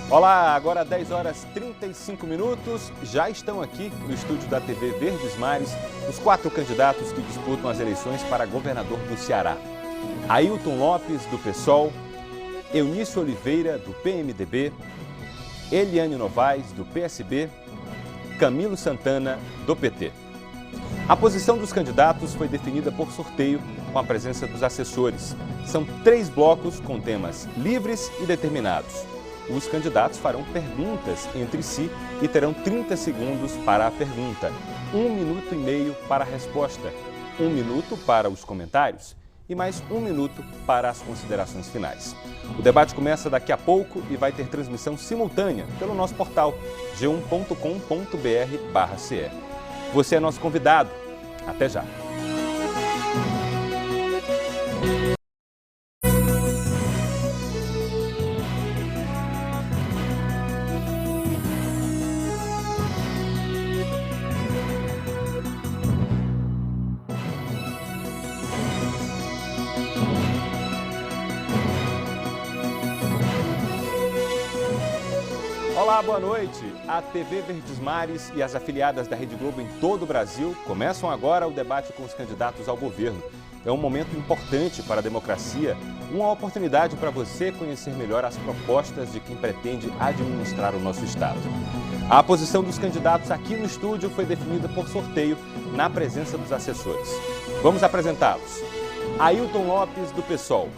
Olá, agora 10 horas 35 minutos, já estão aqui no estúdio da TV Verdes Mares os 4 candidatos que disputam as eleições para governador do Ceará. Ailton Lopes, do PSOL, Eunício Oliveira, do PMDB, Eliane Novaes, do PSB, Camilo Santana, do PT. A posição dos candidatos foi definida por sorteio com a presença dos assessores. São 3 blocos com temas livres e determinados. Os candidatos farão perguntas entre si e terão 30 segundos para a pergunta, 1 minuto e meio para a resposta, 1 minuto para os comentários e mais 1 minuto para as considerações finais. O debate começa daqui a pouco e vai ter transmissão simultânea pelo nosso portal g1.com.br/ce. Você é nosso convidado. Até já! Olá, boa noite. A TV Verdes Mares e as afiliadas da Rede Globo em todo o Brasil começam agora o debate com os candidatos ao governo. É um momento importante para a democracia, uma oportunidade para você conhecer melhor as propostas de quem pretende administrar o nosso Estado. A posição dos candidatos aqui no estúdio foi definida por sorteio na presença dos assessores. Vamos apresentá-los. Ailton Lopes, do PSOL,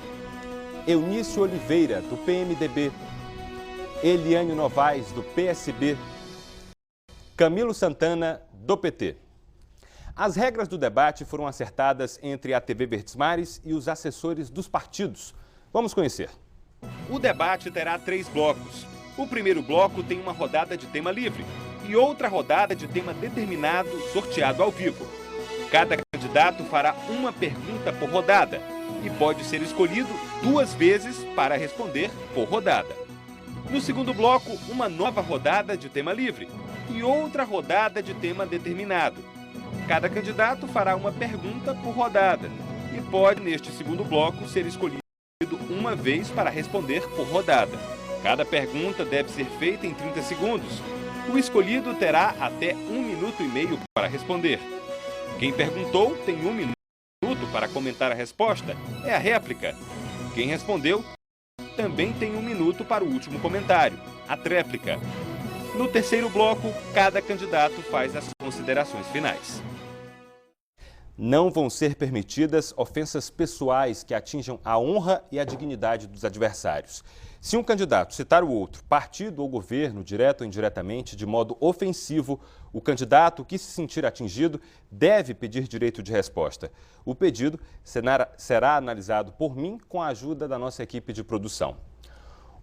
Eunício Oliveira, do PMDB, Eliane Novaes, do PSB, Camilo Santana, do PT. As regras do debate foram acertadas entre a TV Verdes Mares e os assessores dos partidos. Vamos conhecer. O debate terá 3 blocos. O primeiro bloco tem uma rodada de tema livre e outra rodada de tema determinado, sorteado ao vivo. Cada candidato fará uma pergunta por rodada e pode ser escolhido 2 vezes para responder por rodada. No segundo bloco, uma nova rodada de tema livre e outra rodada de tema determinado. Cada candidato fará uma pergunta por rodada e pode, neste segundo bloco, ser escolhido uma vez para responder por rodada. Cada pergunta deve ser feita em 30 segundos. O escolhido terá até 1 minuto e meio para responder. Quem perguntou tem 1 minuto para comentar a resposta, é a réplica. Quem respondeu também tem 1 minuto para o último comentário, a tréplica. No terceiro bloco, cada candidato faz as considerações finais. Não vão ser permitidas ofensas pessoais que atinjam a honra e a dignidade dos adversários. Se um candidato citar o outro, partido ou governo, direto ou indiretamente, de modo ofensivo, o candidato que se sentir atingido deve pedir direito de resposta. O pedido será analisado por mim com a ajuda da nossa equipe de produção.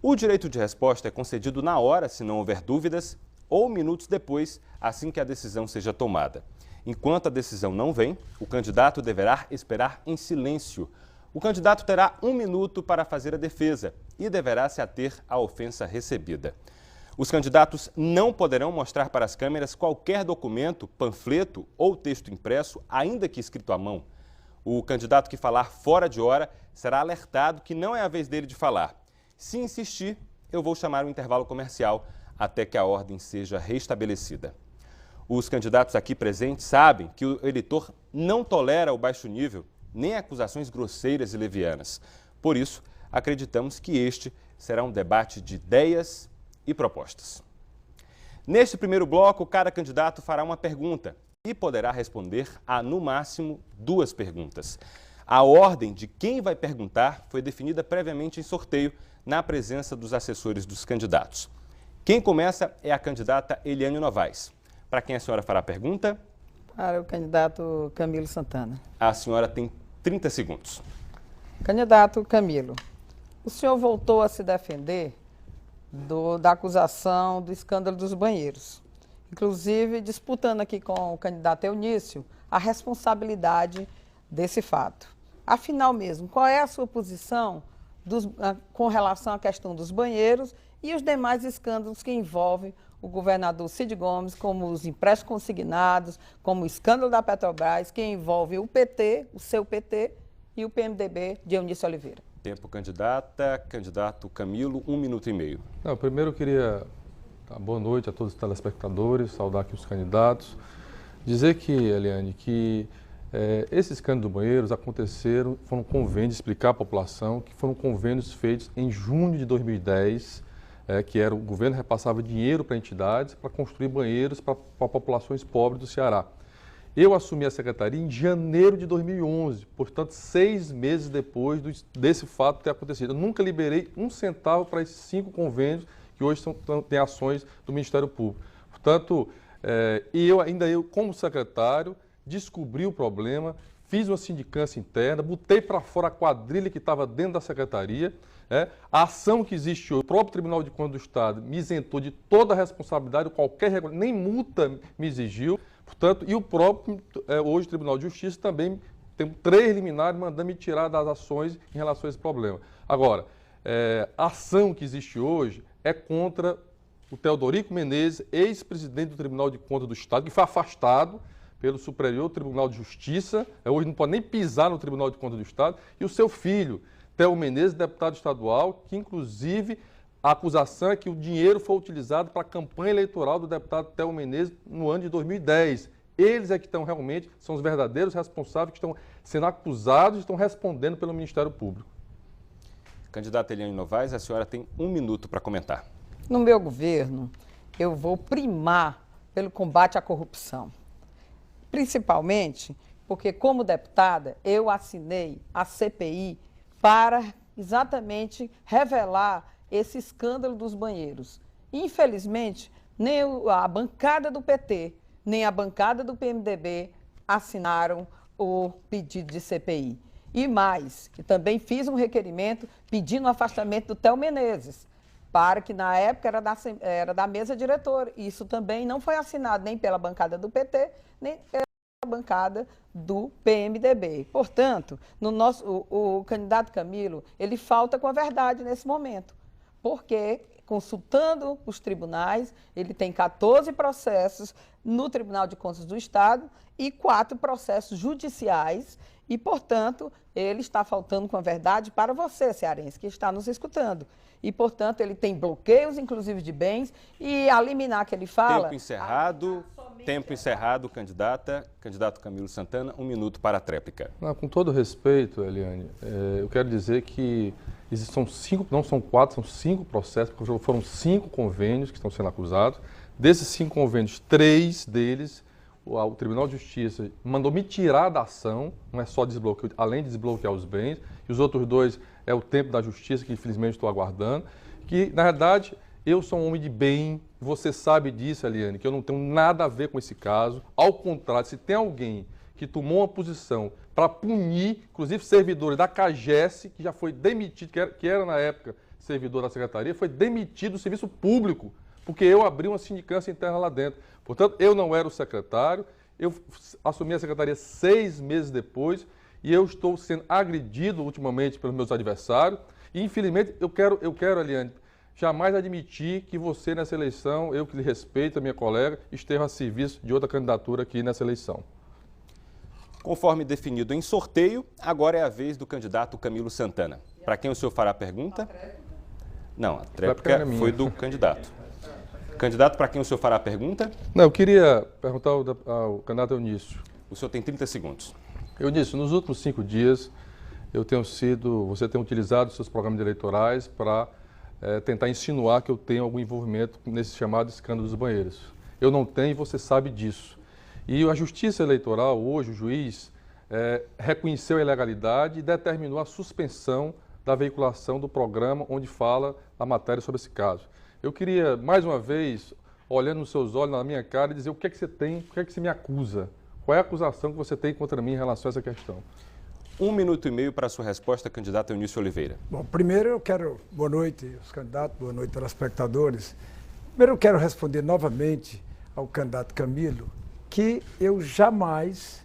O direito de resposta é concedido na hora, se não houver dúvidas, ou minutos depois, assim que a decisão seja tomada. Enquanto a decisão não vem, o candidato deverá esperar em silêncio. O candidato terá 1 minuto para fazer a defesa e deverá se ater à ofensa recebida. Os candidatos não poderão mostrar para as câmeras qualquer documento, panfleto ou texto impresso, ainda que escrito à mão. O candidato que falar fora de hora será alertado que não é a vez dele de falar. Se insistir, eu vou chamar um intervalo comercial até que a ordem seja restabelecida. Os candidatos aqui presentes sabem que o eleitor não tolera o baixo nível, nem acusações grosseiras e levianas. Por isso, acreditamos que este será um debate de ideias e propostas. Neste primeiro bloco, cada candidato fará uma pergunta e poderá responder a, no máximo, 2 perguntas. A ordem de quem vai perguntar foi definida previamente em sorteio na presença dos assessores dos candidatos. Quem começa é a candidata Eliane Novaes. Para quem a senhora fará a pergunta? Para o candidato Camilo Santana. A senhora tem 30 segundos. Candidato Camilo, o senhor voltou a se defender da acusação do escândalo dos banheiros. Inclusive, disputando aqui com o candidato Eunício a responsabilidade desse fato. Afinal mesmo, qual é a sua posição com relação à questão dos banheiros e os demais escândalos que envolvem o governador Cid Gomes, como os empréstimos consignados, como o escândalo da Petrobras, que envolve o PT, o seu PT e o PMDB de Eunício Oliveira? tempo, candidata. Candidato Camilo, 1 minuto e meio. Não, primeiro eu queria dar boa noite a todos os telespectadores, saudar aqui os candidatos. Dizer que, Eliane, que esses escândalos do banheiros aconteceram, foram convênios, explicar à população que foram convênios feitos em junho de 2010, que era o governo repassava dinheiro para entidades para construir banheiros para populações pobres do Ceará. Eu assumi a secretaria em janeiro de 2011, portanto, 6 meses depois desse fato ter acontecido. Eu nunca liberei um centavo para esses 5 convênios que hoje têm ações do Ministério Público. Portanto, eu, como secretário, descobri o problema, fiz uma sindicância interna, botei para fora a quadrilha que estava dentro da secretaria. A ação que existe hoje, o próprio Tribunal de Contas do Estado me isentou de toda a responsabilidade, nem multa me exigiu. Portanto, e o próprio, hoje, Tribunal de Justiça também tem 3 liminares mandando me tirar das ações em relação a esse problema. Agora, a ação que existe hoje é contra o Teodorico Menezes, ex-presidente do Tribunal de Contas do Estado, que foi afastado pelo Superior Tribunal de Justiça, hoje não pode nem pisar no Tribunal de Contas do Estado, e o seu filho, Theo Menezes, deputado estadual, que inclusive a acusação é que o dinheiro foi utilizado para a campanha eleitoral do deputado Theo Menezes no ano de 2010. Eles é que estão realmente, são os verdadeiros responsáveis que estão sendo acusados e estão respondendo pelo Ministério Público. Candidata Eliane Novaes, a senhora tem 1 minuto para comentar. No meu governo, eu vou primar pelo combate à corrupção. Principalmente porque, como deputada, eu assinei a CPI para exatamente revelar esse escândalo dos banheiros. Infelizmente, nem a bancada do PT, nem a bancada do PMDB assinaram o pedido de CPI. E mais, que também fiz um requerimento pedindo o afastamento do Theo Menezes, para que na época era da mesa diretora. Isso também não foi assinado nem pela bancada do PT, nem pela bancada do PMDB. Portanto, o candidato Camilo, ele falta com a verdade nesse momento, porque, consultando os tribunais, ele tem 14 processos no Tribunal de Contas do Estado e 4 processos judiciais e, portanto, ele está faltando com a verdade para você, cearense, que está nos escutando. E, portanto, ele tem bloqueios, inclusive, de bens e a liminar que ele fala... Tempo encerrado, candidata. Candidato Camilo Santana, 1 minuto para a tréplica. Com todo respeito, Eliane, eu quero dizer que são 5, não são 4, são 5 processos, porque foram 5 convênios que estão sendo acusados. Desses 5 convênios, 3 deles, o Tribunal de Justiça mandou me tirar da ação, não é só desbloqueio, além de desbloquear os bens, e os outros 2 é o tempo da Justiça, que infelizmente estou aguardando, que, na verdade, eu sou um homem de bem, você sabe disso, Eliane, que eu não tenho nada a ver com esse caso. Ao contrário, se tem alguém que tomou uma posição para punir, inclusive servidores da CAGES, que já foi demitido, que era na época servidor da Secretaria, foi demitido do serviço público, porque eu abri uma sindicância interna lá dentro. Portanto, eu não era o secretário, eu assumi a Secretaria 6 meses depois e eu estou sendo agredido ultimamente pelos meus adversários. E, infelizmente, eu quero, Eliane, jamais admitir que você, nessa eleição, eu que lhe respeito, a minha colega, esteja a serviço de outra candidatura aqui nessa eleição. Conforme definido em sorteio, agora é a vez do candidato Camilo Santana. Para quem o senhor fará a pergunta? Não, a tréplica foi do candidato. Candidato, para quem o senhor fará a pergunta? Não, eu queria perguntar ao candidato Eunício. O senhor tem 30 segundos. Eunício, nos últimos 5 dias, você tem utilizado seus programas eleitorais para tentar insinuar que eu tenho algum envolvimento nesse chamado escândalo dos banheiros. Eu não tenho e você sabe disso. E a Justiça Eleitoral, hoje, o juiz, reconheceu a ilegalidade e determinou a suspensão da veiculação do programa onde fala a matéria sobre esse caso. Eu queria, mais uma vez, olhando nos seus olhos, na minha cara, dizer o que é que você tem, o que é que você me acusa. Qual é a acusação que você tem contra mim em relação a essa questão? 1 minuto e meio para a sua resposta, candidato Eunício Oliveira. Bom, primeiro eu quero... Boa noite, os candidatos, boa noite, telespectadores. Primeiro eu quero responder novamente ao candidato Camilo que eu jamais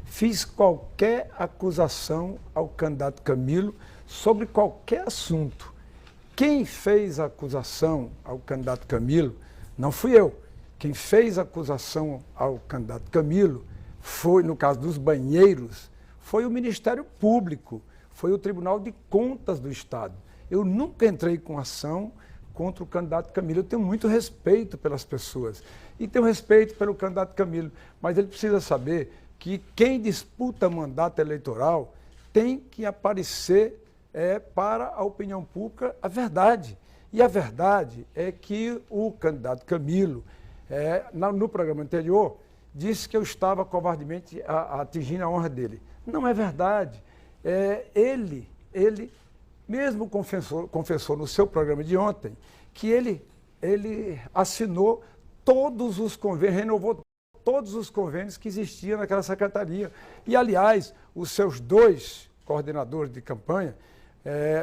fiz qualquer acusação ao candidato Camilo sobre qualquer assunto. Quem fez a acusação ao candidato Camilo não fui eu. Quem fez a acusação ao candidato Camilo foi, no caso dos banheiros, foi o Ministério Público, foi o Tribunal de Contas do Estado. Eu nunca entrei com ação contra o candidato Camilo. Eu tenho muito respeito pelas pessoas e tenho respeito pelo candidato Camilo, mas ele precisa saber que quem disputa mandato eleitoral tem que aparecer para a opinião pública a verdade. E a verdade é que o candidato Camilo, no programa anterior, disse que eu estava covardemente atingindo a honra dele. Não é verdade. Ele mesmo confessou no seu programa de ontem que ele assinou todos os convênios, renovou todos os convênios que existiam naquela secretaria. E, aliás, os seus dois coordenadores de campanha,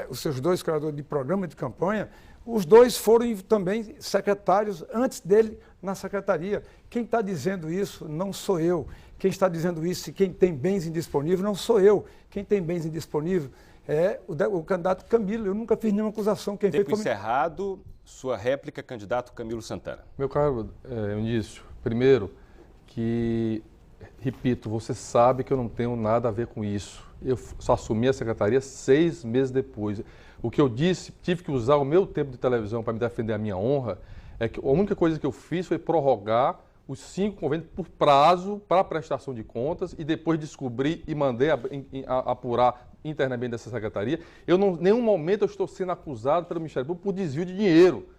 os seus dois coordenadores de programa de campanha, os dois foram também secretários antes dele na secretaria. Quem está dizendo isso não sou eu. Quem está dizendo isso e quem tem bens indisponíveis não sou eu. Quem tem bens indisponíveis é o candidato Camilo. Eu nunca fiz nenhuma acusação. Quem Tempo fez foi... encerrado, sua réplica, candidato Camilo Santana. Meu caro Eunício, primeiro que, repito, você sabe que eu não tenho nada a ver com isso. Eu só assumi a secretaria 6 meses depois. O que eu disse, tive que usar o meu tempo de televisão para me defender a minha honra, é que a única coisa que eu fiz foi prorrogar os 5 convênios por prazo para a prestação de contas e depois descobri e mandei apurar internamente dessa secretaria. Em nenhum momento eu estou sendo acusado pelo Ministério Público por desvio de dinheiro.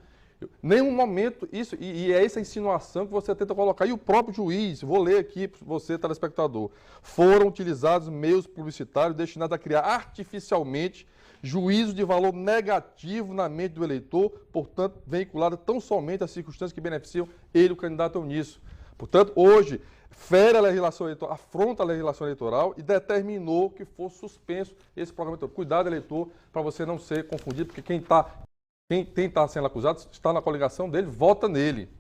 Nenhum momento isso, e é essa insinuação que você tenta colocar. E o próprio juiz, vou ler aqui para você, telespectador, foram utilizados meios publicitários destinados a criar artificialmente juízo de valor negativo na mente do eleitor, portanto, veiculado tão somente às circunstâncias que beneficiam ele, o candidato Eunício. Portanto, hoje, fere a legislação eleitoral, afronta a legislação eleitoral e determinou que fosse suspenso esse programa eleitoral. Cuidado, eleitor, para você não ser confundido, porque quem está sendo acusado está na coligação dele, vota nele.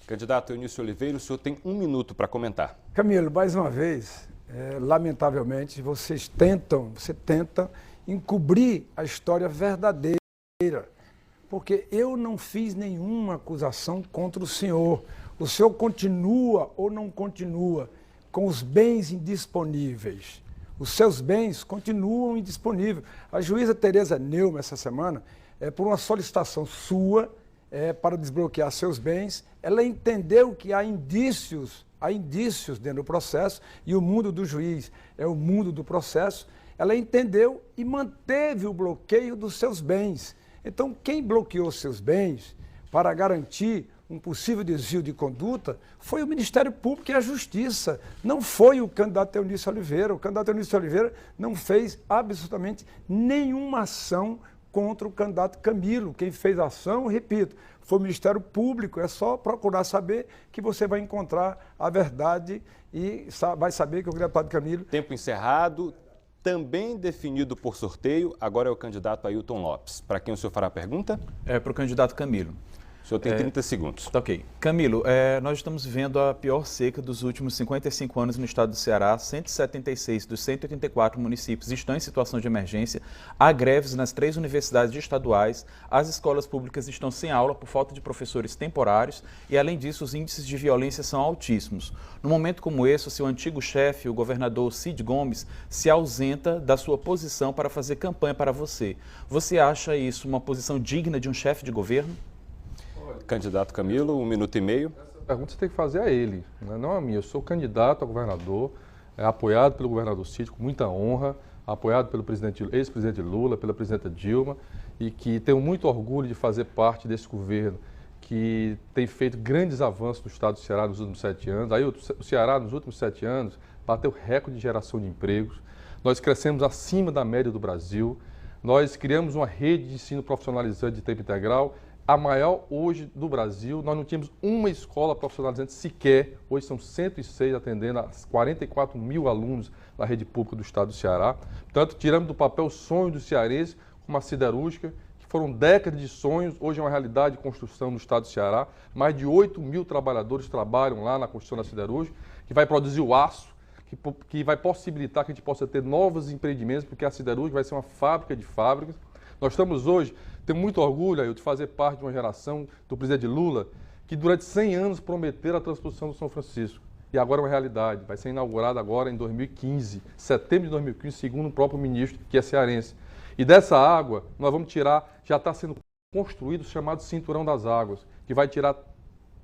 Candidato Eunício Oliveira, o senhor tem 1 minuto para comentar. Camilo, mais uma vez, lamentavelmente, você tenta encobrir a história verdadeira, porque eu não fiz nenhuma acusação contra o senhor. O senhor continua ou não continua com os bens indisponíveis? Os seus bens continuam indisponíveis. A juíza Tereza Neumann, essa semana, por uma solicitação sua para desbloquear seus bens, ela entendeu que há indícios dentro do processo, e o mundo do juiz é o mundo do processo. Ela entendeu e manteve o bloqueio dos seus bens. Então, quem bloqueou seus bens para garantir um possível desvio de conduta foi o Ministério Público e a Justiça, não foi o candidato Eunício Oliveira. O candidato Eunício Oliveira não fez absolutamente nenhuma ação contra o candidato Camilo. Quem fez ação, repito, foi o Ministério Público. É só procurar saber que você vai encontrar a verdade e vai saber que o deputado Camilo... Tempo encerrado. Também definido por sorteio, agora é o candidato Ailton Lopes. Para quem o senhor fará a pergunta? Para o candidato Camilo. O senhor tem 30 segundos. Tá ok. Camilo, nós estamos vendo a pior seca dos últimos 55 anos no estado do Ceará. 176 dos 184 municípios estão em situação de emergência. Há greves nas 3 universidades estaduais. As escolas públicas estão sem aula por falta de professores temporários. E, além disso, os índices de violência são altíssimos. Num momento como esse, o seu antigo chefe, o governador Cid Gomes, se ausenta da sua posição para fazer campanha para você. Você acha isso uma posição digna de um chefe de governo? Candidato Camilo, 1 minuto e meio. Essa pergunta você tem que fazer a ele, não a mim. Eu sou candidato a governador, apoiado pelo governador Cid com muita honra, apoiado pelo ex-presidente Lula, pela presidenta Dilma, e que tenho muito orgulho de fazer parte desse governo que tem feito grandes avanços no estado do Ceará nos últimos 7 anos. Aí o Ceará, nos últimos 7 anos, bateu recorde de geração de empregos. Nós crescemos acima da média do Brasil. Nós criamos uma rede de ensino profissionalizante de tempo integral, a maior hoje do Brasil. Nós não tínhamos uma escola profissionalizante sequer. Hoje são 106 atendendo a 44 mil alunos na rede pública do estado do Ceará. Portanto, tiramos do papel o sonho do cearense, como a siderúrgica, que foram décadas de sonhos. Hoje é uma realidade de construção no estado do Ceará. Mais de 8 mil trabalhadores trabalham lá na construção da siderúrgica, que vai produzir o aço, que vai possibilitar que a gente possa ter novos empreendimentos, porque a siderúrgica vai ser uma fábrica de fábricas. Nós estamos hoje, tenho muito orgulho de fazer parte de uma geração do presidente Lula, que durante 100 anos prometeram a transposição do São Francisco. e agora é uma realidade. Vai ser inaugurada agora em 2015, setembro de 2015, segundo o próprio ministro, que é cearense. E dessa água, nós vamos tirar, já está sendo construído o chamado Cinturão das Águas, que vai tirar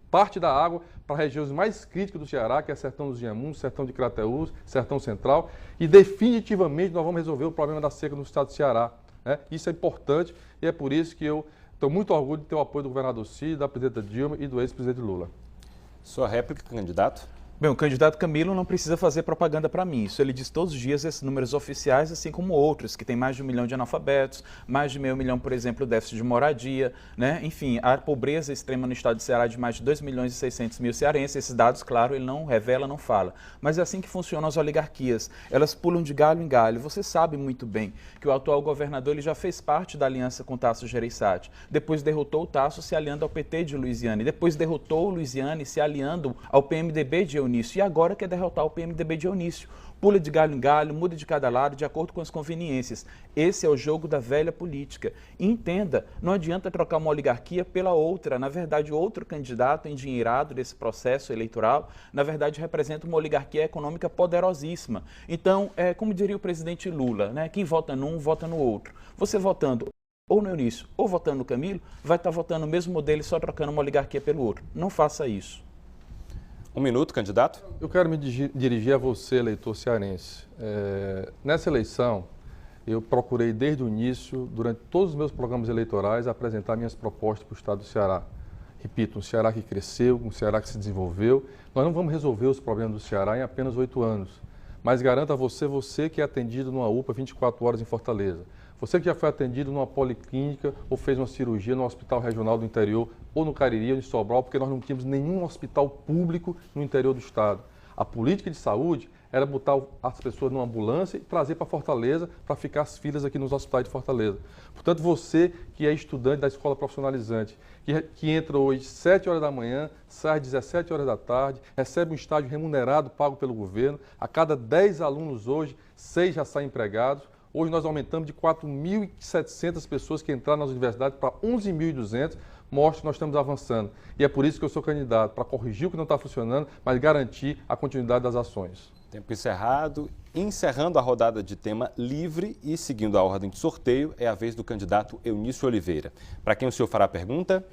parte da água para regiões mais críticas do Ceará, que é Sertão dos Inhamuns, Sertão de Crateús, Sertão Central, e definitivamente nós vamos resolver o problema da seca no estado do Ceará. Né? Isso é importante e é por isso que eu tenho muito orgulho de ter o apoio do governador Cid, da presidenta Dilma e do ex-presidente Lula. Sua réplica, candidato? Bem, o candidato Camilo não precisa fazer propaganda para mim. Isso ele diz todos os dias, esses números oficiais, assim como outros, que tem mais de 1 milhão de analfabetos, mais de meio milhão, por exemplo, déficit de moradia, né? Enfim, a pobreza extrema no estado de Ceará de mais de 2.600.000 cearenses. Esses dados, claro, ele não revela, não fala. Mas é assim que funcionam as oligarquias. Elas pulam de galho em galho. Você sabe muito bem que o atual governador ele já fez parte da aliança com Tasso Gereissati. Depois derrotou o Tasso se aliando ao PT de Luiziane. Depois derrotou o Luiziane se aliando ao PMDB de Eunício. E agora quer derrotar o PMDB de Eunício. Pula de galho em galho, muda de cada lado, de acordo com as conveniências. Esse é o jogo da velha política. E entenda, não adianta trocar uma oligarquia pela outra. Na verdade, outro candidato endinheirado desse processo eleitoral, na verdade, representa uma oligarquia econômica poderosíssima. Então, como diria o presidente Lula, né? Quem vota num, vota no outro. Você votando ou no Eunício, ou votando no Camilo, vai estar votando o mesmo modelo e só trocando uma oligarquia pelo outro. Não faça isso. 1 minuto, candidato. Eu quero me dirigir a você, eleitor cearense. Nessa eleição, eu procurei desde o início, durante todos os meus programas eleitorais, apresentar minhas propostas para o estado do Ceará. Repito, um Ceará que cresceu, um Ceará que se desenvolveu. Nós não vamos resolver os problemas do Ceará em apenas 8 anos. Mas garanto a você que é atendido numa UPA 24 horas em Fortaleza. Você que já foi atendido numa policlínica ou fez uma cirurgia no hospital regional do interior, ou no Cariri ou em Sobral, porque nós não tínhamos nenhum hospital público no interior do estado. A política de saúde era botar as pessoas numa ambulância e trazer para Fortaleza para ficar as filas aqui nos hospitais de Fortaleza. Portanto, você que é estudante da escola profissionalizante, que entra hoje às 7 horas da manhã, sai às 17 horas da tarde, recebe um estágio remunerado, pago pelo governo, a cada 10 alunos hoje, 6 já saem empregados. Hoje nós aumentamos de 4.700 pessoas que entraram nas universidades para 11.200, mostra que nós estamos avançando. E é por isso que eu sou candidato, para corrigir o que não está funcionando, mas garantir a continuidade das ações. Tempo encerrado. Encerrando a rodada de tema livre e seguindo a ordem de sorteio, é a vez do candidato Eunício Oliveira. Para quem o senhor fará a pergunta?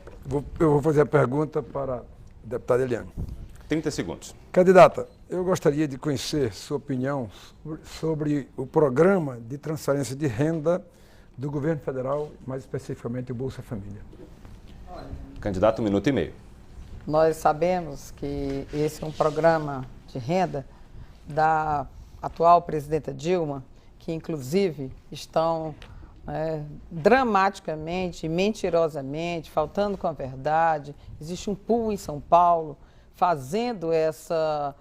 Eu vou fazer a pergunta para a deputada Eliane. 30 segundos. Candidata, eu gostaria de conhecer sua opinião sobre o programa de transferência de renda do governo federal, mais especificamente o Bolsa Família. Candidato, 1 minuto e meio. Nós sabemos que esse é um programa de renda da atual presidenta Dilma, que inclusive estão dramaticamente, mentirosamente, faltando com a verdade. Existe um pool em São Paulo fazendo essa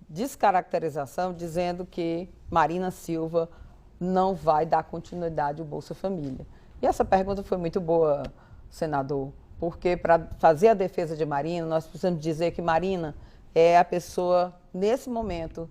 descaracterização, dizendo que Marina Silva não vai dar continuidade ao Bolsa Família. E essa pergunta foi muito boa, senador, porque para fazer a defesa de Marina, nós precisamos dizer que Marina é a pessoa, nesse momento,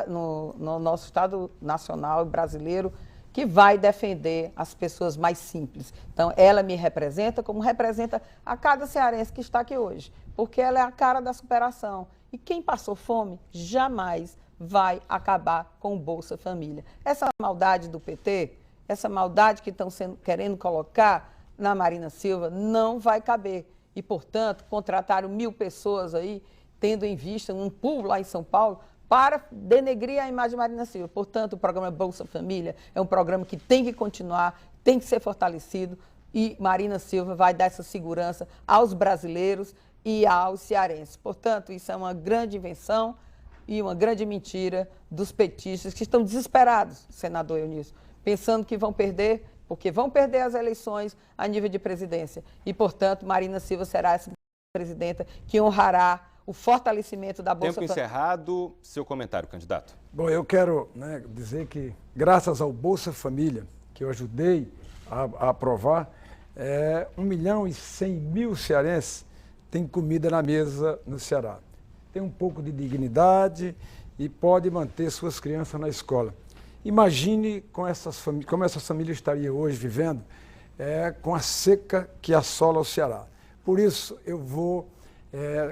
no nosso Estado nacional e brasileiro, que vai defender as pessoas mais simples. Então, ela me representa como representa a cada cearense que está aqui hoje, porque ela é a cara da superação. E quem passou fome jamais vai acabar com o Bolsa Família. Essa maldade do PT, essa maldade que estão querendo colocar na Marina Silva, não vai caber. E, portanto, contrataram 1.000 pessoas aí, tendo em vista um pool lá em São Paulo, para denegrir a imagem de Marina Silva. Portanto, o programa Bolsa Família é um programa que tem que continuar, tem que ser fortalecido, e Marina Silva vai dar essa segurança aos brasileiros e aos cearenses. Portanto, isso é uma grande invenção e uma grande mentira dos petistas que estão desesperados, senador Eunício, pensando que vão perder, porque vão perder as eleições a nível de presidência. E, portanto, Marina Silva será essa presidenta que honrará o fortalecimento da Bolsa Família. Tempo encerrado. Seu comentário, candidato. Bom, eu quero dizer que, graças ao Bolsa Família, que eu ajudei a aprovar, 1.100.000 cearenses têm comida na mesa no Ceará. Tem um pouco de dignidade e pode manter suas crianças na escola. Imagine como essas famílias estariam hoje vivendo com a seca que assola o Ceará. Por isso, eu vou,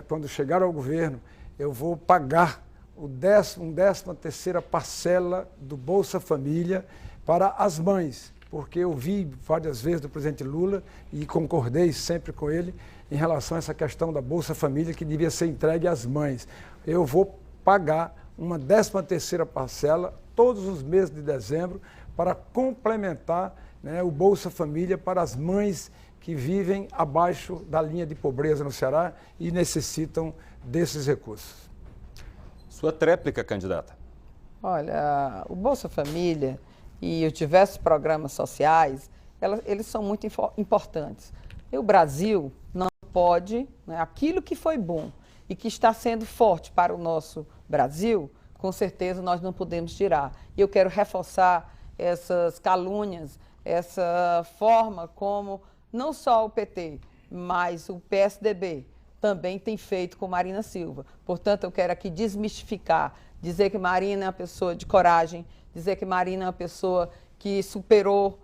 quando chegar ao governo, eu vou pagar uma 13ª parcela do Bolsa Família para as mães, porque eu vi várias vezes do presidente Lula e concordei sempre com ele em relação a essa questão da Bolsa Família que devia ser entregue às mães. Eu vou pagar uma 13ª parcela todos os meses de dezembro para complementar, né, o Bolsa Família para as mães que vivem abaixo da linha de pobreza no Ceará e necessitam desses recursos. Sua tréplica, candidata. Olha, o Bolsa Família e os diversos programas sociais, eles são muito importantes. E o Brasil não pode, né, aquilo que foi bom e que está sendo forte para o nosso Brasil, com certeza nós não podemos tirar. E eu quero reforçar essas calúnias, essa forma como não só o PT, mas o PSDB também tem feito com Marina Silva. Portanto, eu quero aqui desmistificar, dizer que Marina é uma pessoa de coragem, dizer que Marina é uma pessoa que superou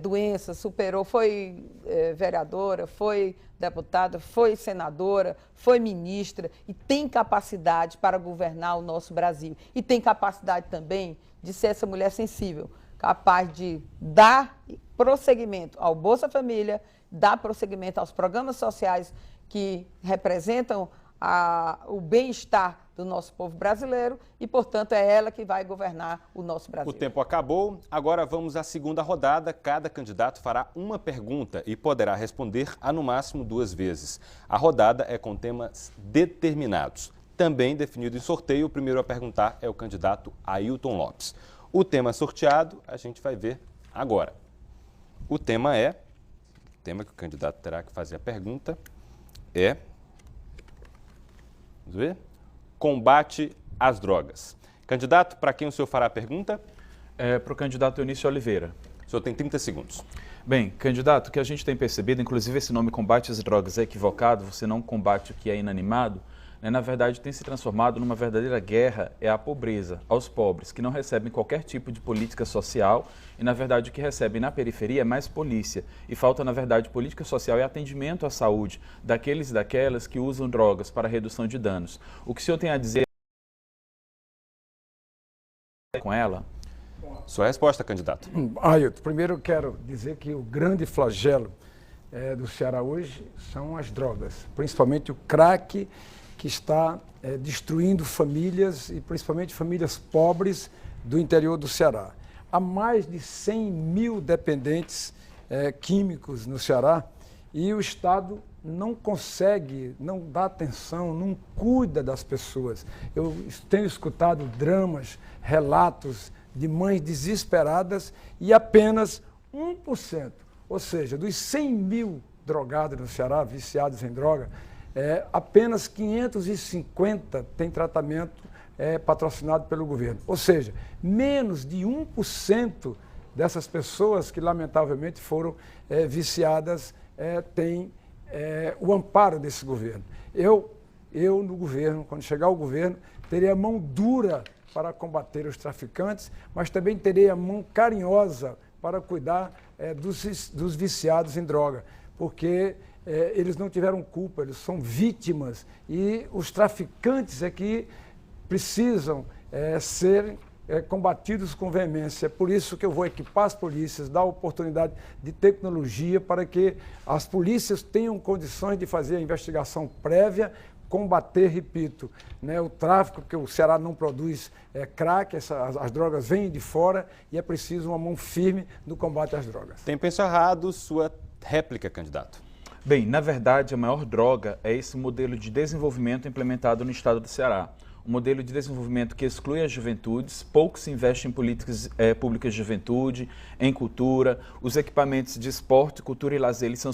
doenças, foi vereadora, foi deputada, foi senadora, foi ministra e tem capacidade para governar o nosso Brasil. E tem capacidade também de ser essa mulher sensível, capaz de dar prosseguimento ao Bolsa Família, dar prosseguimento aos programas sociais que representam o bem-estar do nosso povo brasileiro e, portanto, é ela que vai governar o nosso Brasil. O tempo acabou, agora vamos à segunda rodada. Cada candidato fará uma pergunta e poderá responder a no máximo 2 vezes. A rodada é com temas determinados. Também definido em sorteio, o primeiro a perguntar é o candidato Ailton Lopes. O tema sorteado a gente vai ver agora. O tema que o candidato terá que fazer a pergunta é... Vamos ver? Combate às drogas. Candidato, para quem o senhor fará a pergunta? Para o candidato Eunício Oliveira. O senhor tem 30 segundos. Bem, candidato, o que a gente tem percebido, inclusive esse nome combate às drogas é equivocado, você não combate o que é inanimado, né? Na verdade tem se transformado numa verdadeira guerra à pobreza, aos pobres, que não recebem qualquer tipo de política social e, na verdade, o que recebem na periferia é mais polícia. E falta, na verdade, política social e atendimento à saúde daqueles e daquelas que usam drogas para redução de danos. O que o senhor tem a dizer com ela? Sua resposta, candidato. Ailton, primeiro eu quero dizer que o grande flagelo do Ceará hoje são as drogas, principalmente o crack, que está destruindo famílias e principalmente famílias pobres do interior do Ceará. Há mais de 100 mil dependentes químicos no Ceará e o Estado não consegue, não dá atenção, não cuida das pessoas. Eu tenho escutado dramas, relatos de mães desesperadas e apenas 1%, ou seja, dos 100 mil drogados no Ceará, viciados em droga, apenas 550 têm tratamento patrocinado pelo governo. Ou seja, menos de 1% dessas pessoas que lamentavelmente foram viciadas têm o amparo desse governo. Eu no governo, quando chegar ao governo, terei a mão dura para combater os traficantes, mas também terei a mão carinhosa para cuidar dos viciados em droga, porque eles não tiveram culpa, eles são vítimas e os traficantes é que precisam ser combatidos com veemência. É por isso que eu vou equipar as polícias, dar oportunidade de tecnologia para que as polícias tenham condições de fazer a investigação prévia, combater, repito, o tráfico, porque o Ceará não produz crack, as drogas vêm de fora e é preciso uma mão firme no combate às drogas. Tempo encerrado, sua réplica, candidato. Bem, na verdade, a maior droga é esse modelo de desenvolvimento implementado no estado do Ceará. Um modelo de desenvolvimento que exclui as juventudes, pouco se investe em políticas públicas de juventude, em cultura, os equipamentos de esporte, cultura e lazer eles são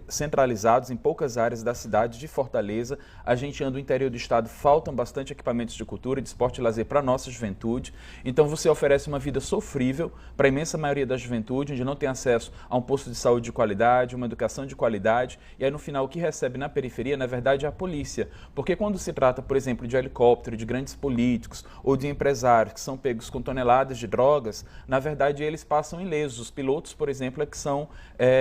centralizados em poucas áreas da cidade de Fortaleza. A gente anda no interior do estado, faltam bastante equipamentos de cultura, de esporte e lazer para a nossa juventude. Então você oferece uma vida sofrível para a imensa maioria da juventude, onde não tem acesso a um posto de saúde de qualidade, uma educação de qualidade, e aí no final o que recebe na periferia, na verdade, é a polícia. Porque quando se trata, por exemplo, de helicóptero, de grandes políticos ou de empresários que são pegos com toneladas de drogas, na verdade eles passam ilesos. Os pilotos, por exemplo, é que são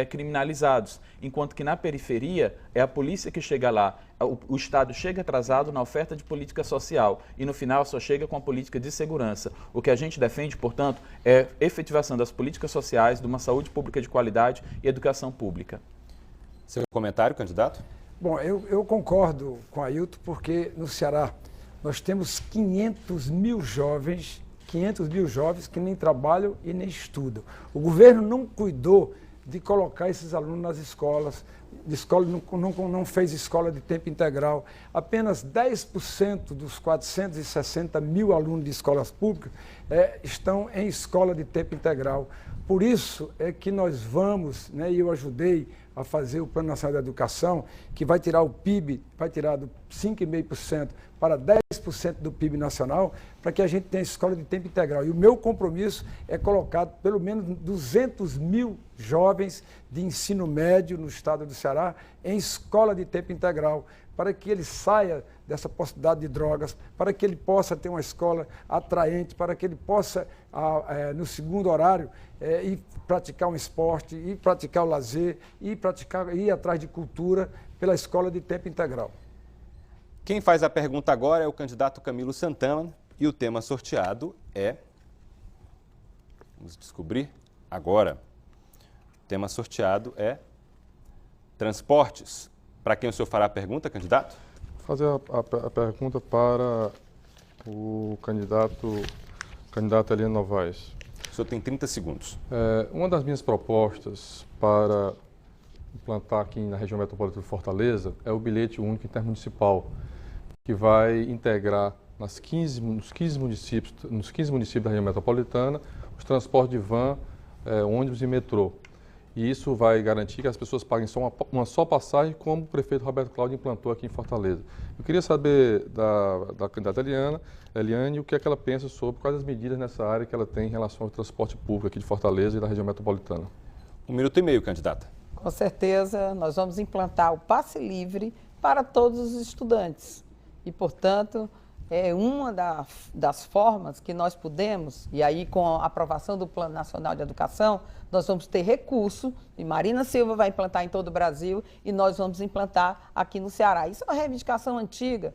criminalizados, enquanto que na periferia é a polícia que chega lá. O Estado chega atrasado na oferta de política social e no final só chega com a política de segurança. O que a gente defende, portanto, é a efetivação das políticas sociais, de uma saúde pública de qualidade e educação pública. Seu comentário, candidato? Bom, eu concordo com a Ailton, porque no Ceará nós temos 500 mil jovens que nem trabalham e nem estudam. O governo não cuidou de colocar esses alunos nas escolas, não fez escola de tempo integral. Apenas 10% dos 460 mil alunos de escolas públicas estão em escola de tempo integral. Por isso é que nós vamos, e eu ajudei a fazer o Plano Nacional de Educação, que vai tirar o PIB, vai tirar do 5,5% para 10% do PIB nacional, para que a gente tenha escola de tempo integral. E o meu compromisso é colocar pelo menos 200 mil jovens de ensino médio no estado do Ceará em escola de tempo integral, para que ele saia dessa possibilidade de drogas, para que ele possa ter uma escola atraente, para que ele possa, no segundo horário, ir praticar um esporte, ir praticar o lazer, ir atrás de cultura pela escola de tempo integral. Quem faz a pergunta agora é o candidato Camilo Santana e o tema sorteado é... Vamos descobrir agora. O tema sorteado é transportes. Para quem o senhor fará a pergunta, candidato? Vou fazer a pergunta para o candidato Eliane Novaes. O senhor tem 30 segundos. Uma das minhas propostas para implantar aqui na região metropolitana de Fortaleza é o bilhete único intermunicipal, que vai integrar nos 15 municípios da região metropolitana os transportes de van, ônibus e metrô. E isso vai garantir que as pessoas paguem só uma só passagem, como o prefeito Roberto Cláudio implantou aqui em Fortaleza. Eu queria saber da candidata Eliane o que é que ela pensa sobre quais as medidas nessa área que ela tem em relação ao transporte público aqui de Fortaleza e da região metropolitana. 1 minuto e meio, candidata. Com certeza, nós vamos implantar o passe livre para todos os estudantes. E, portanto, é uma das formas que nós podemos, e aí com a aprovação do Plano Nacional de Educação, nós vamos ter recurso, e Marina Silva vai implantar em todo o Brasil, e nós vamos implantar aqui no Ceará. Isso é uma reivindicação antiga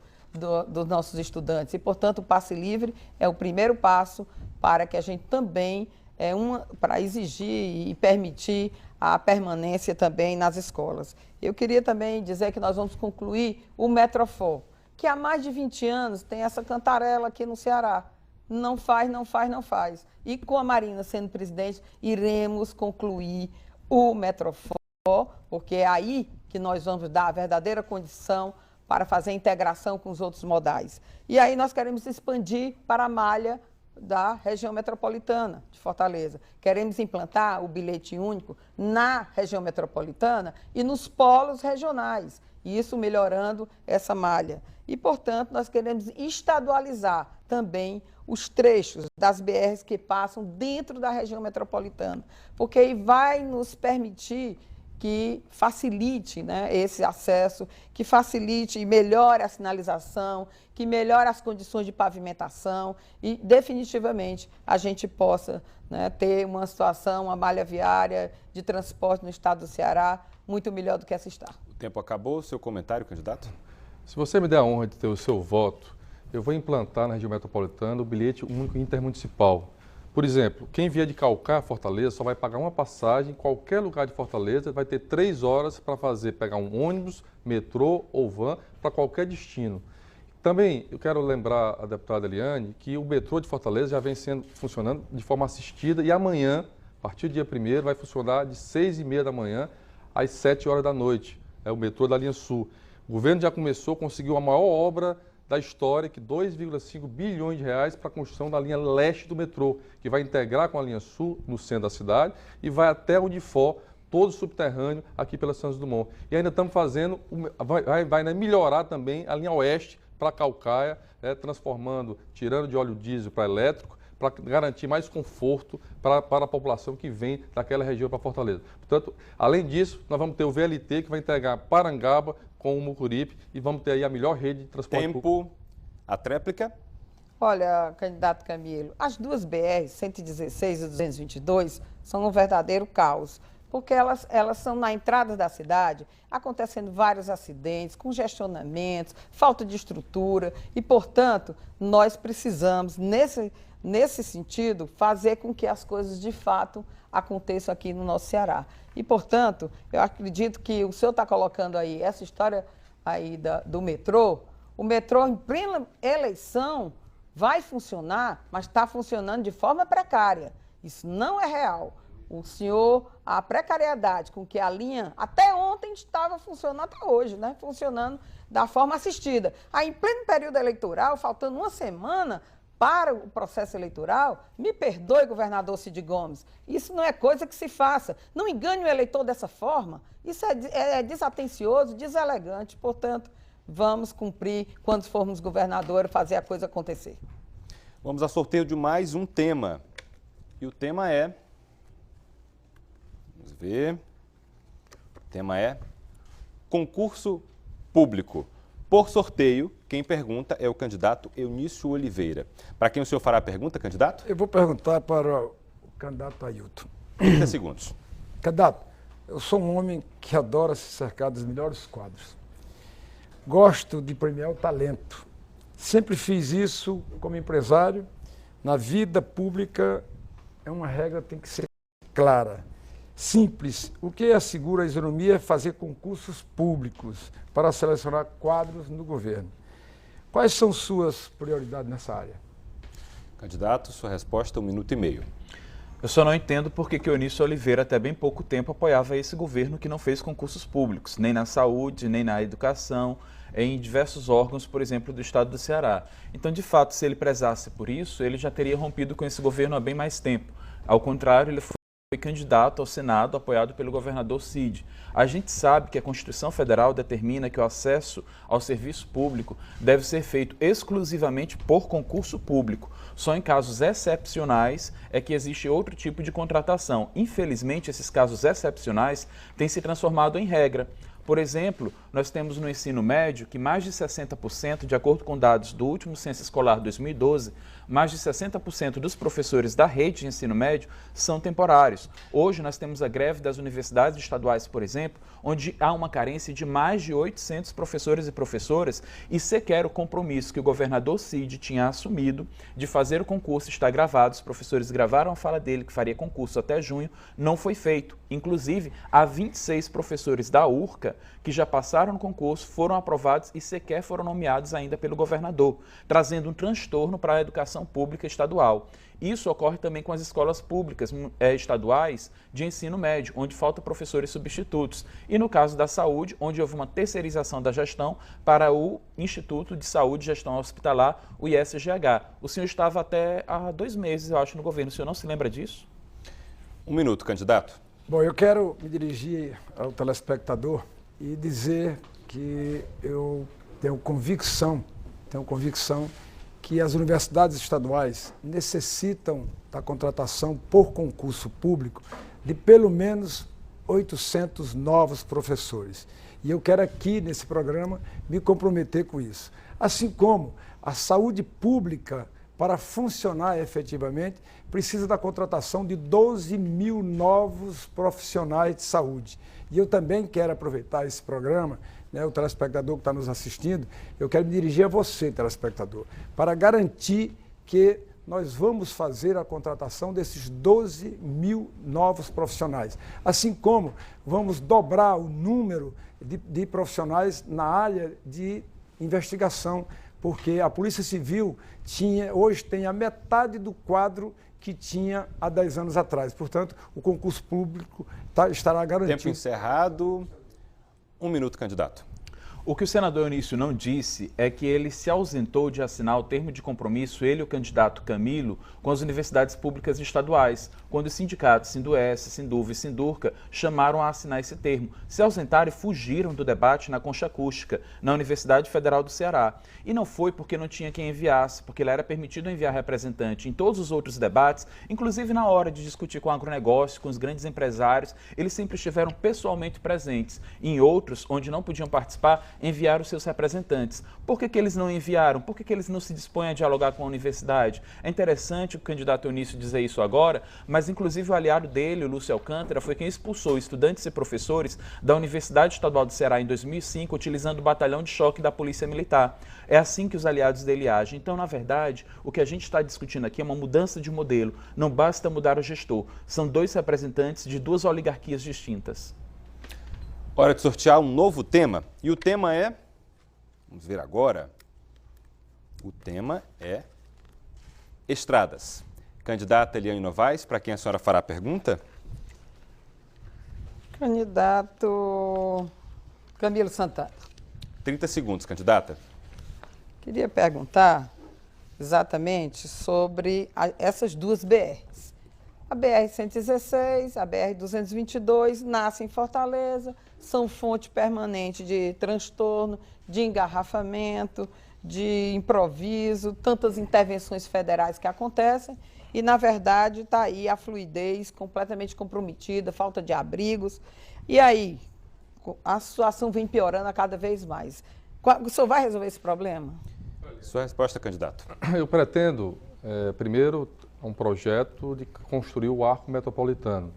dos nossos estudantes, e, portanto, o passe livre é o primeiro passo para que a gente também, para exigir e permitir a permanência também nas escolas. Eu queria também dizer que nós vamos concluir o Metrofor, que há mais de 20 anos tem essa cantarela aqui no Ceará. Não faz, não faz, não faz. E com a Marina sendo presidente, iremos concluir o Metrofor, porque é aí que nós vamos dar a verdadeira condição para fazer a integração com os outros modais. E aí nós queremos expandir para a malha da região metropolitana de Fortaleza. Queremos implantar o bilhete único na região metropolitana e nos polos regionais, e isso melhorando essa malha. E, portanto, nós queremos estadualizar também os trechos das BRs que passam dentro da região metropolitana, porque aí vai nos permitir que facilite, esse acesso, que facilite e melhore a sinalização, que melhore as condições de pavimentação e, definitivamente, a gente possa ter uma situação, uma malha viária de transporte no estado do Ceará muito melhor do que essa está. O tempo acabou. Seu comentário, candidato? Se você me der a honra de ter o seu voto, eu vou implantar na região metropolitana o bilhete único intermunicipal. Por exemplo, quem vier de Calcaia a Fortaleza só vai pagar uma passagem em qualquer lugar de Fortaleza, vai ter 3 horas para pegar um ônibus, metrô ou van para qualquer destino. Também eu quero lembrar a deputada Eliane que o metrô de Fortaleza já vem funcionando de forma assistida e amanhã, a partir do dia 1º, vai funcionar de 6h30 da manhã às 7 horas da noite. É o metrô da linha Sul. O governo já conseguiu a maior obra da história, que 2,5 bilhões de reais para a construção da linha leste do metrô, que vai integrar com a linha sul no centro da cidade e vai até onde for, todo subterrâneo aqui pela Santos Dumont. E ainda estamos fazendo, vai melhorar também a linha oeste para Calcaia, tirando de óleo diesel para elétrico, para garantir mais conforto para a população que vem daquela região para Fortaleza. Portanto, além disso, nós vamos ter o VLT que vai integrar Parangaba com o Mucuripe e vamos ter aí a melhor rede de transporte público. A tréplica? Olha, candidato Camilo, as duas BR, 116 e 222, são um verdadeiro caos, porque elas são na entrada da cidade, acontecendo vários acidentes, congestionamentos, falta de estrutura e, portanto, nós precisamos, nesse sentido, fazer com que as coisas de fato aconteçam aqui no nosso Ceará. E, portanto, eu acredito que o senhor está colocando aí essa história aí do metrô. O metrô, em plena eleição, vai funcionar, mas está funcionando de forma precária. Isso não é real. O senhor, a precariedade com que a linha, até ontem estava funcionando, até hoje, né? Funcionando da forma assistida. Aí, em pleno período eleitoral, faltando uma semana para o processo eleitoral, me perdoe, governador Cid Gomes, isso não é coisa que se faça. Não engane o eleitor dessa forma. Isso é desatencioso, deselegante. Portanto, vamos cumprir, quando formos governador, fazer a coisa acontecer. Vamos a sorteio de mais um tema. E o tema é... Vamos ver... O tema é concurso público. Por sorteio, quem pergunta é o candidato Eunício Oliveira. Para quem o senhor fará a pergunta, candidato? Eu vou perguntar para o candidato Ailton. 30 segundos. Candidato, eu sou um homem que adora se cercar dos melhores quadros. Gosto de premiar o talento. Sempre fiz isso como empresário. Na vida pública, é uma regra que tem que ser clara, simples. O que assegura a isonomia é fazer concursos públicos para selecionar quadros no governo. Quais são suas prioridades nessa área? Candidato, sua resposta, 1 minuto e meio. Eu só não entendo por que Eunício Oliveira, até bem pouco tempo, apoiava esse governo que não fez concursos públicos, nem na saúde, nem na educação, em diversos órgãos, por exemplo, do estado do Ceará. Então, de fato, se ele prezasse por isso, ele já teria rompido com esse governo há bem mais tempo. Ao contrário, ele foi candidato ao Senado, apoiado pelo governador Cid. A gente sabe que a Constituição Federal determina que o acesso ao serviço público deve ser feito exclusivamente por concurso público. Só em casos excepcionais é que existe outro tipo de contratação. Infelizmente, esses casos excepcionais têm se transformado em regra. Por exemplo, nós temos no ensino médio que mais de 60%, de acordo com dados do último censo escolar 2012, mais de 60% dos professores da rede de ensino médio são temporários. Hoje nós temos a greve das universidades estaduais, por exemplo, onde há uma carência de mais de 800 professores e professoras e sequer o compromisso que o governador Cid tinha assumido de fazer o concurso está gravado. Os professores gravaram a fala dele que faria concurso até junho, não foi feito. Inclusive, há 26 professores da URCA que já passaram no concurso, foram aprovados e sequer foram nomeados ainda pelo governador, trazendo um transtorno para a educação pública estadual. Isso ocorre também com as escolas públicas estaduais de ensino médio, onde faltam professores substitutos. E no caso da saúde, onde houve uma terceirização da gestão para o Instituto de Saúde e Gestão Hospitalar, o ISGH. O senhor estava até há 2 meses, eu acho, no governo. O senhor não se lembra disso? 1 minuto, candidato. Bom, eu quero me dirigir ao telespectador e dizer que eu tenho convicção que as universidades estaduais necessitam da contratação por concurso público de pelo menos 800 novos professores. E eu quero aqui, nesse programa, me comprometer com isso. Assim como a saúde pública, para funcionar efetivamente, precisa da contratação de 12 mil novos profissionais de saúde. E eu também quero aproveitar esse programa, né, o telespectador que está nos assistindo, eu quero me dirigir a você, telespectador, para garantir que nós vamos fazer a contratação desses 12 mil novos profissionais. Assim como vamos dobrar o número de profissionais na área de investigação, porque a Polícia Civil hoje tem a metade do quadro que tinha há 10 anos atrás. Portanto, o concurso público estará garantido. Tempo encerrado. 1 minuto, candidato. O que o senador Eunício não disse é que ele se ausentou de assinar o termo de compromisso, ele e o candidato Camilo, com as universidades públicas estaduais, quando os sindicatos Sindues, Sinduv e Sindurca chamaram a assinar esse termo. Se ausentaram e fugiram do debate na Concha Acústica, na Universidade Federal do Ceará. E não foi porque não tinha quem enviasse, porque ele era permitido enviar representante em todos os outros debates, inclusive na hora de discutir com o agronegócio, com os grandes empresários, eles sempre estiveram pessoalmente presentes. Em outros, onde não podiam participar, enviar os seus representantes. Por que eles não enviaram? Por que eles não se dispõem a dialogar com a universidade? É interessante o candidato Eunício dizer isso agora, mas inclusive o aliado dele, o Lúcio Alcântara, foi quem expulsou estudantes e professores da Universidade Estadual do Ceará em 2005, utilizando o batalhão de choque da Polícia Militar. É assim que os aliados dele agem. Então, na verdade, o que a gente está discutindo aqui é uma mudança de modelo. Não basta mudar o gestor. São dois representantes de duas oligarquias distintas. Hora de sortear um novo tema. E o tema é... Vamos ver agora. O tema é estradas. Candidata Eliane Novaes, para quem a senhora fará a pergunta? Candidato Camilo Santana. 30 segundos, candidata. Queria perguntar exatamente sobre essas duas BRs. A BR-116, a BR-222 nascem em Fortaleza, são fonte permanente de transtorno, de engarrafamento, de improviso, tantas intervenções federais que acontecem e, na verdade, está aí a fluidez completamente comprometida, falta de abrigos. E aí, a situação vem piorando a cada vez mais. O senhor vai resolver esse problema? Sua resposta, candidato. Eu pretendo, primeiro, um projeto de construir o arco metropolitano.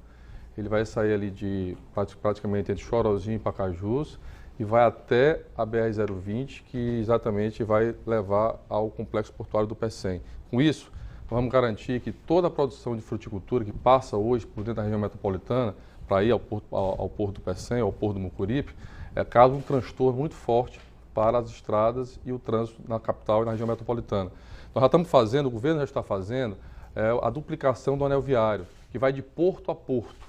Ele vai sair ali de praticamente entre Chorozinho e Pacajus e vai até a BR-020, que exatamente vai levar ao complexo portuário do Pecém. Com isso, vamos garantir que toda a produção de fruticultura que passa hoje por dentro da região metropolitana, para ir ao porto do Pecém, ao porto do Mucuripe, causa um transtorno muito forte para as estradas e o trânsito na capital e na região metropolitana. Nós já estamos fazendo, o governo já está fazendo, a duplicação do anel viário, que vai de porto a porto,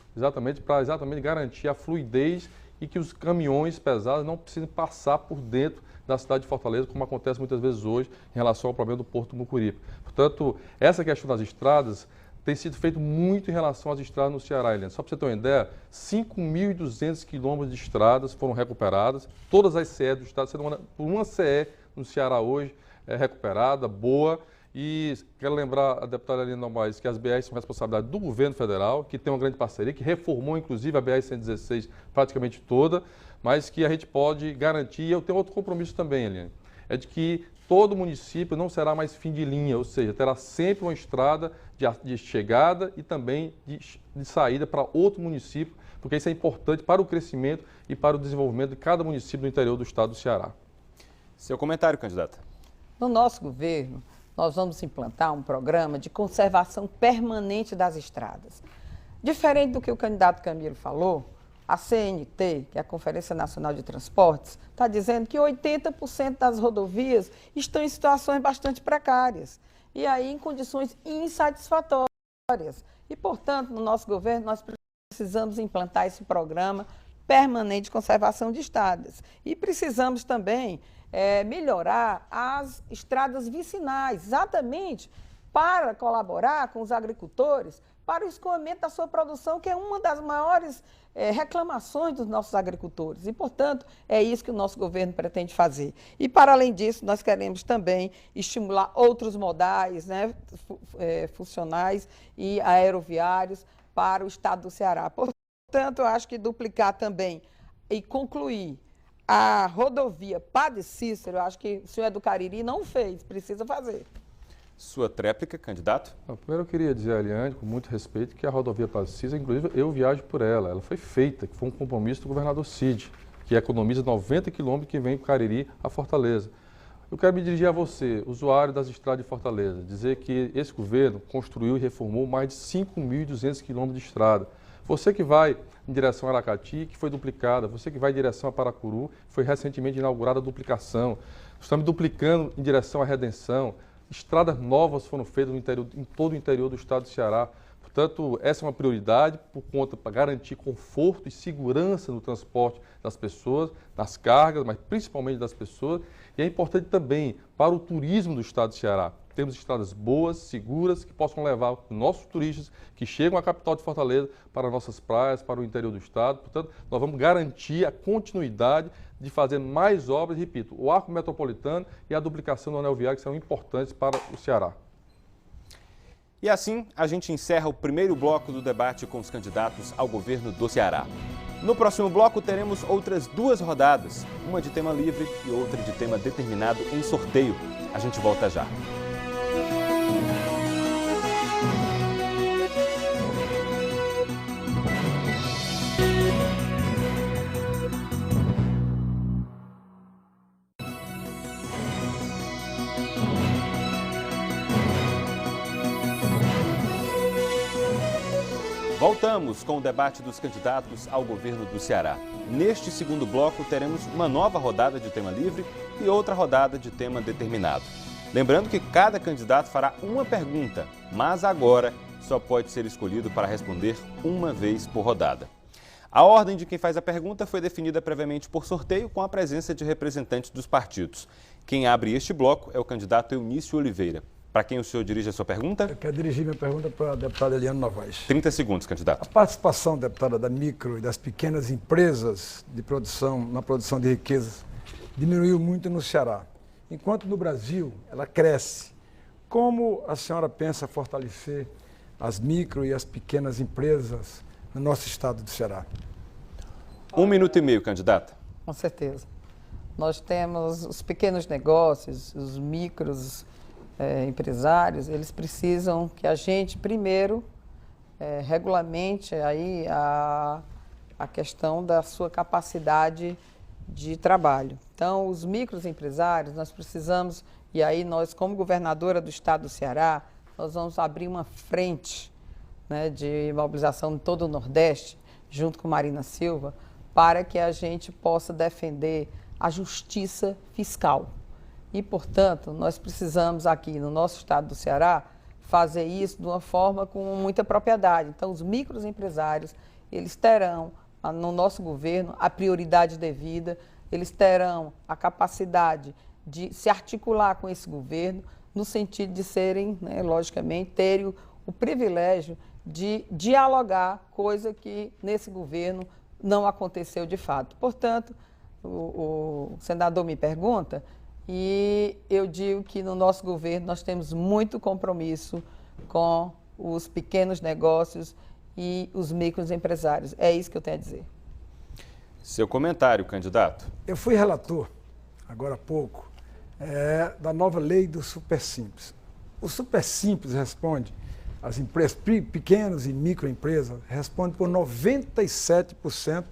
para garantir a fluidez e que os caminhões pesados não precisem passar por dentro da cidade de Fortaleza, como acontece muitas vezes hoje em relação ao problema do porto do Mucuripe. Portanto, essa questão das estradas tem sido feito muito em relação às estradas no Ceará, Eliane. Só para você ter uma ideia, 5.200 quilômetros de estradas foram recuperadas, todas as CE do estado, sendo uma CE no Ceará hoje recuperada, boa. E quero lembrar a deputada Eliane Novaes que as BRs são responsabilidade do governo federal, que tem uma grande parceria, que reformou inclusive a BR-116 praticamente toda, mas que a gente pode garantir, e eu tenho outro compromisso também, Eliane, é de que todo município não será mais fim de linha, ou seja, terá sempre uma estrada de chegada e também de saída para outro município, porque isso é importante para o crescimento e para o desenvolvimento de cada município do interior do estado do Ceará. Seu comentário, candidata. No nosso governo, nós vamos implantar um programa de conservação permanente das estradas. Diferente do que o candidato Camilo falou, a CNT, que é a Conferência Nacional de Transportes, está dizendo que 80% das rodovias estão em situações bastante precárias e aí em condições insatisfatórias. E, portanto, no nosso governo, nós precisamos implantar esse programa permanente de conservação de estradas. E precisamos também melhorar as estradas vicinais, exatamente para colaborar com os agricultores para o escoamento da sua produção, que é uma das maiores reclamações dos nossos agricultores. E, portanto, é isso que o nosso governo pretende fazer. E, para além disso, nós queremos também estimular outros modais, né, funcionais e aeroviários para o estado do Ceará. Portanto, eu acho que duplicar também e concluir a rodovia Padre Cícero, eu acho que o senhor é do Cariri, não fez, precisa fazer. Sua tréplica, candidato? Primeiro eu queria dizer a Eliane, com muito respeito, que a rodovia Padre Cícero, inclusive eu viajo por ela. Ela foi feita, que foi um compromisso do governador Cid, que economiza 90 quilômetros que vem do Cariri a Fortaleza. Eu quero me dirigir a você, usuário das estradas de Fortaleza, dizer que esse governo construiu e reformou mais de 5.200 quilômetros de estrada. Você que vai em direção a Aracati, que foi duplicada, você que vai em direção a Paracuru, foi recentemente inaugurada a duplicação. Estamos duplicando em direção à Redenção. Estradas novas foram feitas no interior, em todo o interior do estado do Ceará. Portanto, essa é uma prioridade para garantir conforto e segurança no transporte das pessoas, das cargas, mas principalmente das pessoas. E é importante também para o turismo do estado do Ceará. Temos estradas boas, seguras, que possam levar os nossos turistas que chegam à capital de Fortaleza para nossas praias, para o interior do estado. Portanto, nós vamos garantir a continuidade de fazer mais obras, repito, o arco metropolitano e a duplicação do anel viário, que são importantes para o Ceará. E assim, a gente encerra o primeiro bloco do debate com os candidatos ao governo do Ceará. No próximo bloco teremos outras 2 rodadas, uma de tema livre e outra de tema determinado em sorteio. A gente volta já. Voltamos com o debate dos candidatos ao governo do Ceará. Neste segundo bloco, teremos uma nova rodada de tema livre e outra rodada de tema determinado. Lembrando que cada candidato fará uma pergunta, mas agora só pode ser escolhido para responder uma vez por rodada. A ordem de quem faz a pergunta foi definida previamente por sorteio com a presença de representantes dos partidos. Quem abre este bloco é o candidato Eunício Oliveira. Para quem o senhor dirige a sua pergunta? Eu quero dirigir minha pergunta para a deputada Eliane Novaes. 30 segundos, candidato. A participação, deputada, da micro e das pequenas empresas de produção, na produção de riquezas, diminuiu muito no Ceará. Enquanto no Brasil ela cresce. Como a senhora pensa fortalecer as micro e as pequenas empresas no nosso estado do Ceará? 1 minuto e meio, candidata. Com certeza. Nós temos os pequenos negócios, os micros empresários, eles precisam que a gente, primeiro, regulamente aí a questão da sua capacidade de trabalho. Então, os microempresários, nós precisamos, e aí nós, como governadora do estado do Ceará, nós vamos abrir uma frente, né, de mobilização em todo o Nordeste, junto com Marina Silva, para que a gente possa defender a justiça fiscal. E, portanto, nós precisamos aqui no nosso estado do Ceará fazer isso de uma forma com muita propriedade. Então, os microempresários, eles terão no nosso governo a prioridade devida, eles terão a capacidade de se articular com esse governo no sentido de serem, né, logicamente, terem o privilégio de dialogar, coisa que nesse governo não aconteceu de fato. Portanto, o senador me pergunta e eu digo que no nosso governo nós temos muito compromisso com os pequenos negócios e os microempresários. É isso que eu tenho a dizer. Seu comentário, candidato. Eu fui relator, agora há pouco, da nova lei do Super Simples. O Super Simples responde, as empresas, pequenas e microempresas, responde por 97%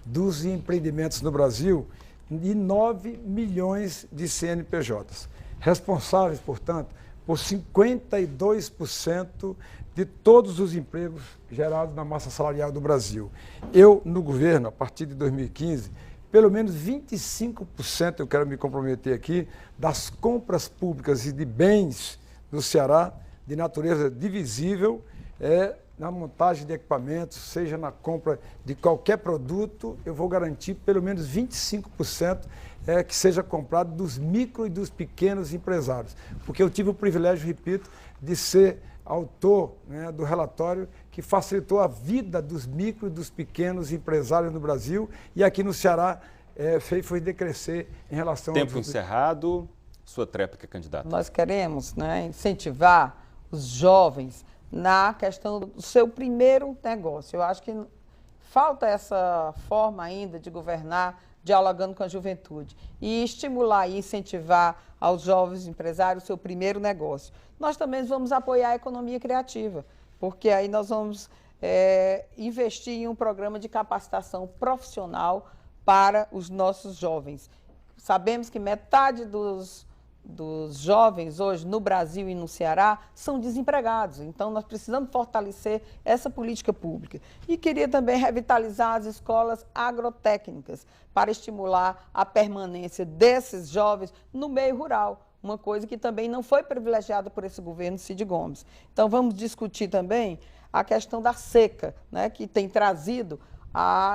dos empreendimentos no Brasil e 9 milhões de CNPJs. Responsáveis, portanto, por 52% de todos os empregos gerados na massa salarial do Brasil. Eu, no governo, a partir de 2015, pelo menos 25%, eu quero me comprometer aqui, das compras públicas e de bens no Ceará, de natureza divisível, na montagem de equipamentos, seja na compra de qualquer produto, eu vou garantir pelo menos 25% que seja comprado dos micro e dos pequenos empresários. Porque eu tive o privilégio, repito, de ser autor, né, do relatório que facilitou a vida dos micro e dos pequenos empresários no Brasil e aqui no Ceará foi decrescer em relação ao... Tempo encerrado, sua tréplica, candidato. Nós queremos, né, incentivar os jovens na questão do seu primeiro negócio. Eu acho que falta essa forma ainda de governar dialogando com a juventude e estimular e incentivar aos jovens empresários o seu primeiro negócio. Nós também vamos apoiar a economia criativa, porque aí nós vamos investir em um programa de capacitação profissional para os nossos jovens. Sabemos que metade dos jovens hoje no Brasil e no Ceará são desempregados. Então, nós precisamos fortalecer essa política pública. E queria também revitalizar as escolas agrotécnicas para estimular a permanência desses jovens no meio rural, uma coisa que também não foi privilegiada por esse governo Cid Gomes. Então, vamos discutir também a questão da seca, né, que tem trazido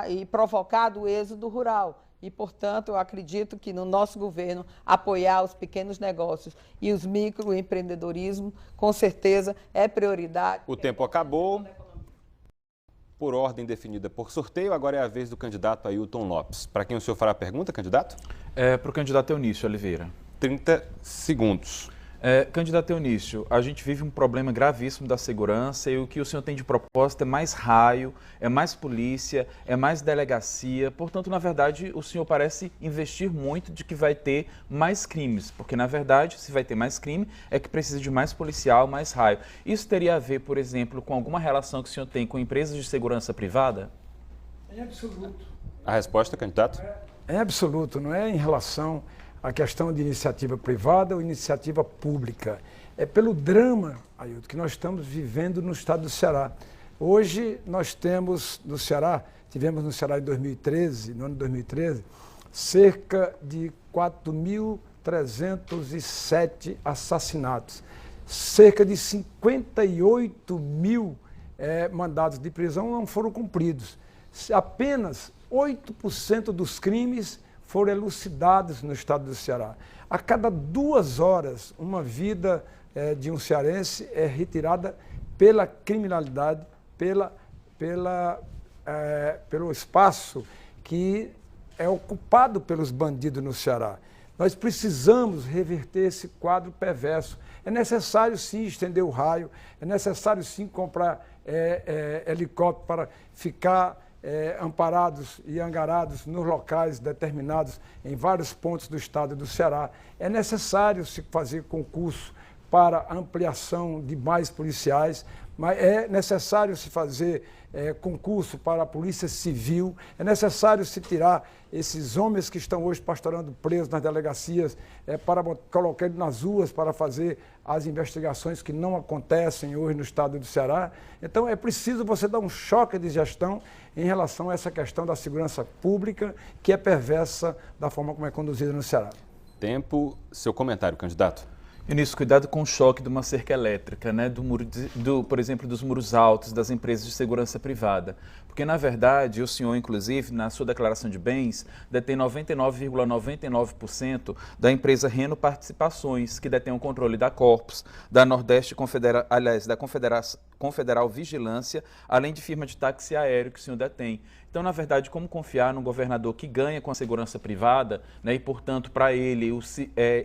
e provocado o êxodo rural. E, portanto, eu acredito que no nosso governo apoiar os pequenos negócios e os microempreendedorismo, com certeza, é prioridade. O tempo acabou. Por ordem definida por sorteio, agora é a vez do candidato Ailton Lopes. Para quem o senhor fará a pergunta, candidato? Para o candidato Eunício Oliveira. 30 segundos. Candidato Eunício, a gente vive um problema gravíssimo da segurança e o que o senhor tem de proposta é mais raio, é mais polícia, é mais delegacia. Portanto, na verdade, o senhor parece investir muito de que vai ter mais crimes, porque, na verdade, se vai ter mais crime, é que precisa de mais policial, mais raio. Isso teria a ver, por exemplo, com alguma relação que o senhor tem com empresas de segurança privada? Em absoluto. A resposta, candidato? Em absoluto, não é em relação à questão de iniciativa privada ou iniciativa pública. É pelo drama, Ailton, que nós estamos vivendo no estado do Ceará. Hoje nós temos no Ceará, tivemos no Ceará em 2013, no ano de 2013, cerca de 4.307 assassinatos, cerca de 58 mil mandados de prisão não foram cumpridos. Apenas 8% dos crimes foram elucidados no estado do Ceará. A cada 2 horas, uma vida de um cearense é retirada pela criminalidade, pelo espaço que é ocupado pelos bandidos no Ceará. Nós precisamos reverter esse quadro perverso. É necessário, sim, estender o raio, é necessário, sim, comprar helicóptero para ficar amparados e angarados nos locais determinados em vários pontos do estado do Ceará. É necessário se fazer concurso para ampliação de mais policiais, mas é necessário se fazer concurso para a Polícia Civil, é necessário se tirar esses homens que estão hoje pastorando presos nas delegacias para colocar eles nas ruas para fazer as investigações que não acontecem hoje no estado do Ceará. Então é preciso você dar um choque de gestão em relação a essa questão da segurança pública, que é perversa da forma como é conduzida no Ceará. Tempo, seu comentário, candidato. Eunício, cuidado com o choque de uma cerca elétrica, né? Por exemplo, dos muros altos das empresas de segurança privada. Porque, na verdade, o senhor, inclusive, na sua declaração de bens, detém 99,99% da empresa Reno Participações, que detém o controle da Corpus, da Nordeste da Confederal Vigilância, além de firma de táxi aéreo que o senhor detém. Então, na verdade, como confiar num governador que ganha com a segurança privada, né, e, portanto, para ele,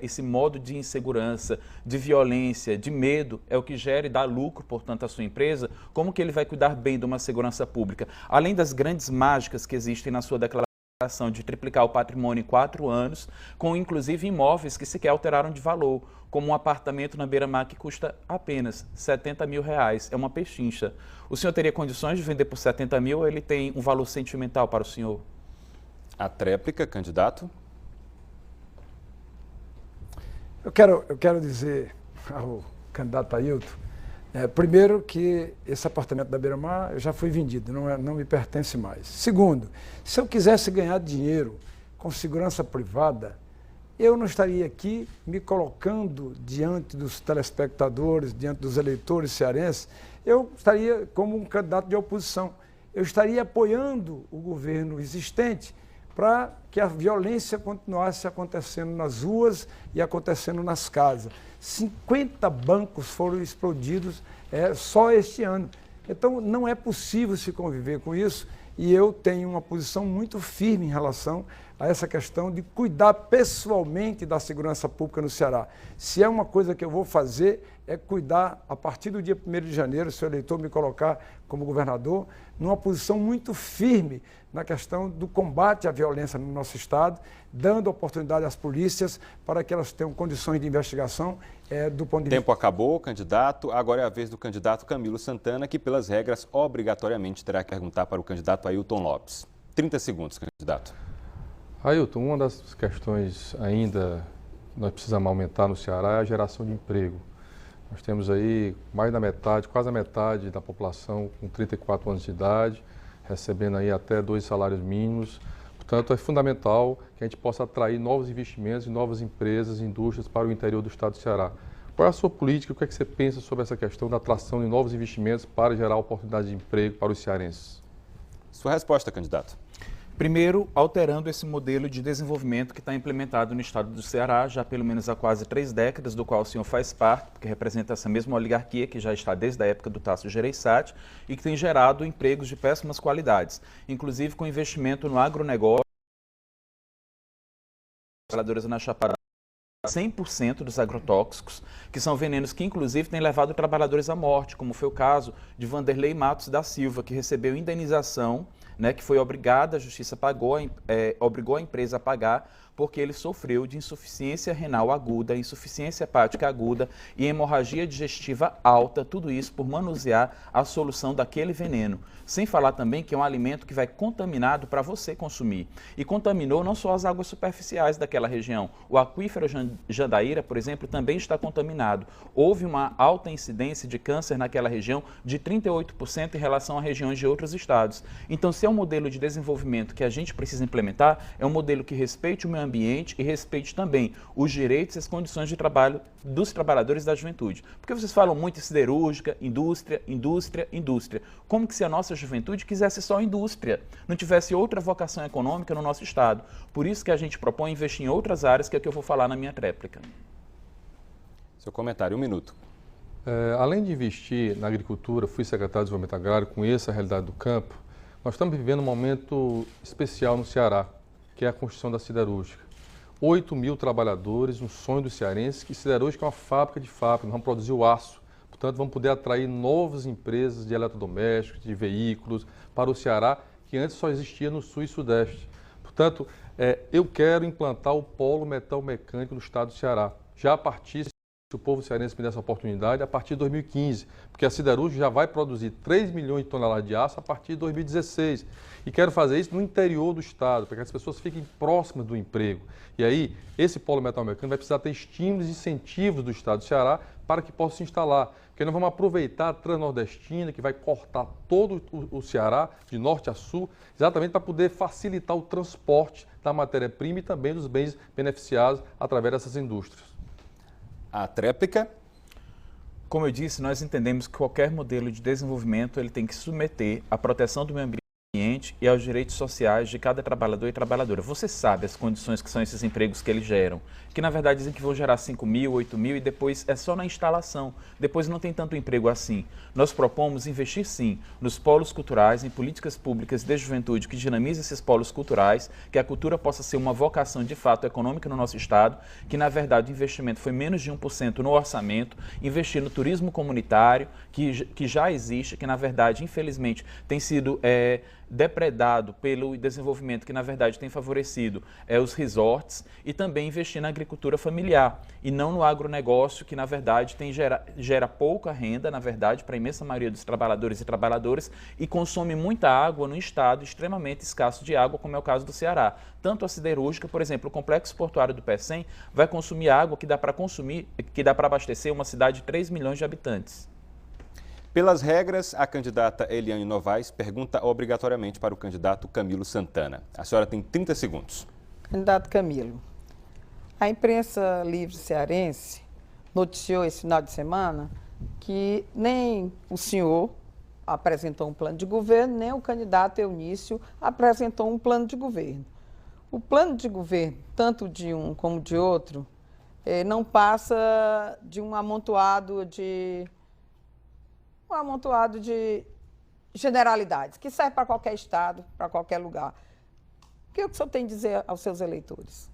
esse modo de insegurança, de violência, de medo, é o que gera e dá lucro, portanto, à sua empresa, como que ele vai cuidar bem de uma segurança pública? Além das grandes mágicas que existem na sua declaração de triplicar o patrimônio em 4 anos, com inclusive imóveis que sequer alteraram de valor, como um apartamento na Beira-Mar que custa apenas R$70 mil, é uma pechincha. O senhor teria condições de vender por 70 mil ou ele tem um valor sentimental para o senhor? A tréplica, candidato. Eu quero dizer ao candidato Ailton, primeiro que esse apartamento da Beira-Mar já foi vendido, não me pertence mais. Segundo, se eu quisesse ganhar dinheiro com segurança privada, eu não estaria aqui me colocando diante dos telespectadores, diante dos eleitores cearenses, eu estaria como um candidato de oposição. Eu estaria apoiando o governo existente para que a violência continuasse acontecendo nas ruas e acontecendo nas casas. 50 bancos foram explodidos só este ano. Então, não é possível se conviver com isso e eu tenho uma posição muito firme em relação a essa questão de cuidar pessoalmente da segurança pública no Ceará. Se é uma coisa que eu vou fazer, é cuidar, a partir do dia 1º de janeiro, se o eleitor me colocar como governador, numa posição muito firme na questão do combate à violência no nosso estado, dando oportunidade às polícias para que elas tenham condições de investigação do ponto de vista... Tempo acabou, candidato. Agora é a vez do candidato Camilo Santana, que pelas regras obrigatoriamente terá que perguntar para o candidato Ailton Lopes. 30 segundos, candidato. Ailton, uma das questões ainda que nós precisamos aumentar no Ceará é a geração de emprego. Nós temos aí mais da metade, quase a metade da população com 34 anos de idade, recebendo aí até 2 salários mínimos. Portanto, é fundamental que a gente possa atrair novos investimentos e novas empresas, indústrias para o interior do estado do Ceará. Qual é a sua política? O que é que você pensa sobre essa questão da atração de novos investimentos para gerar oportunidades de emprego para os cearenses? Sua resposta, candidato. Primeiro, alterando esse modelo de desenvolvimento que está implementado no estado do Ceará já pelo menos há quase 3 décadas, do qual o senhor faz parte, porque representa essa mesma oligarquia que já está desde a época do Tasso Gereissati e que tem gerado empregos de péssimas qualidades, inclusive com investimento no agronegócio, trabalhadoras na Chapada 100% dos agrotóxicos, que são venenos que, inclusive, têm levado trabalhadores à morte, como foi o caso de Vanderlei Matos da Silva, que recebeu indenização, né, que foi obrigada, a justiça obrigou a empresa a pagar, porque ele sofreu de insuficiência renal aguda, insuficiência hepática aguda e hemorragia digestiva alta, tudo isso por manusear a solução daquele veneno. Sem falar também que é um alimento que vai contaminado para você consumir. E contaminou não só as águas superficiais daquela região. O aquífero Jandaíra, por exemplo, também está contaminado. Houve uma alta incidência de câncer naquela região de 38% em relação a regiões de outros estados. Então, se é um modelo de desenvolvimento que a gente precisa implementar, é um modelo que respeite o meio ambiente e respeite também os direitos e as condições de trabalho dos trabalhadores da juventude. Porque vocês falam muito em siderúrgica, indústria, indústria, indústria. Como que se a nossa juventude quisesse só indústria, não tivesse outra vocação econômica no nosso estado? Por isso que a gente propõe investir em outras áreas, que é o que eu vou falar na minha tréplica. Seu comentário, 1 minuto. Além de investir na agricultura, fui secretário de Desenvolvimento Agrário, conheço a realidade do campo, nós estamos vivendo um momento especial no Ceará, que é a construção da siderúrgica. 8 mil trabalhadores, um sonho dos cearenses, que siderúrgica é uma fábrica de fábrica, nós vamos produzir o aço. Portanto, vamos poder atrair novas empresas de eletrodomésticos, de veículos para o Ceará, que antes só existia no Sul e Sudeste. Portanto, eu quero implantar o polo metal mecânico no estado do Ceará. Já a partir, se o povo cearense me der essa oportunidade, a partir de 2015, porque a siderúrgica já vai produzir 3 milhões de toneladas de aço a partir de 2016. E quero fazer isso no interior do estado, para que as pessoas fiquem próximas do emprego. E aí, esse polo metal mecânico vai precisar ter estímulos e incentivos do estado do Ceará para que possa se instalar. Porque nós vamos aproveitar a Transnordestina, que vai cortar todo o Ceará, de norte a sul, exatamente para poder facilitar o transporte da matéria-prima e também dos bens beneficiados através dessas indústrias. A tréplica. Como eu disse, nós entendemos que qualquer modelo de desenvolvimento ele tem que submeter à proteção do meio ambiente e aos direitos sociais de cada trabalhador e trabalhadora. Você sabe as condições que são esses empregos que eles geram, que na verdade dizem que vão gerar 5 mil, 8 mil e depois é só na instalação, depois não tem tanto emprego assim. Nós propomos investir sim nos polos culturais, em políticas públicas de juventude que dinamizem esses polos culturais, que a cultura possa ser uma vocação de fato econômica no nosso estado, que na verdade o investimento foi menos de 1% no orçamento, investir no turismo comunitário, que já existe, que na verdade infelizmente tem sido depredado pelo desenvolvimento que na verdade tem favorecido os resorts, e também investir na agricultura familiar e não no agronegócio, que na verdade gera pouca renda, na verdade, para a imensa maioria dos trabalhadores e trabalhadoras, e consome muita água num estado extremamente escasso de água, como é o caso do Ceará. Tanto a siderúrgica, por exemplo, o complexo portuário do Pecém vai consumir água que dá para abastecer uma cidade de 3 milhões de habitantes. Pelas regras, a candidata Eliane Novaes pergunta obrigatoriamente para o candidato Camilo Santana. A senhora tem 30 segundos. Candidato Camilo, a imprensa livre cearense noticiou esse final de semana que nem o senhor apresentou um plano de governo, nem o candidato Eunício apresentou um plano de governo. O plano de governo, tanto de um como de outro, não passa de um amontoado de generalidades, que serve para qualquer estado, para qualquer lugar. O que o senhor tem a dizer aos seus eleitores?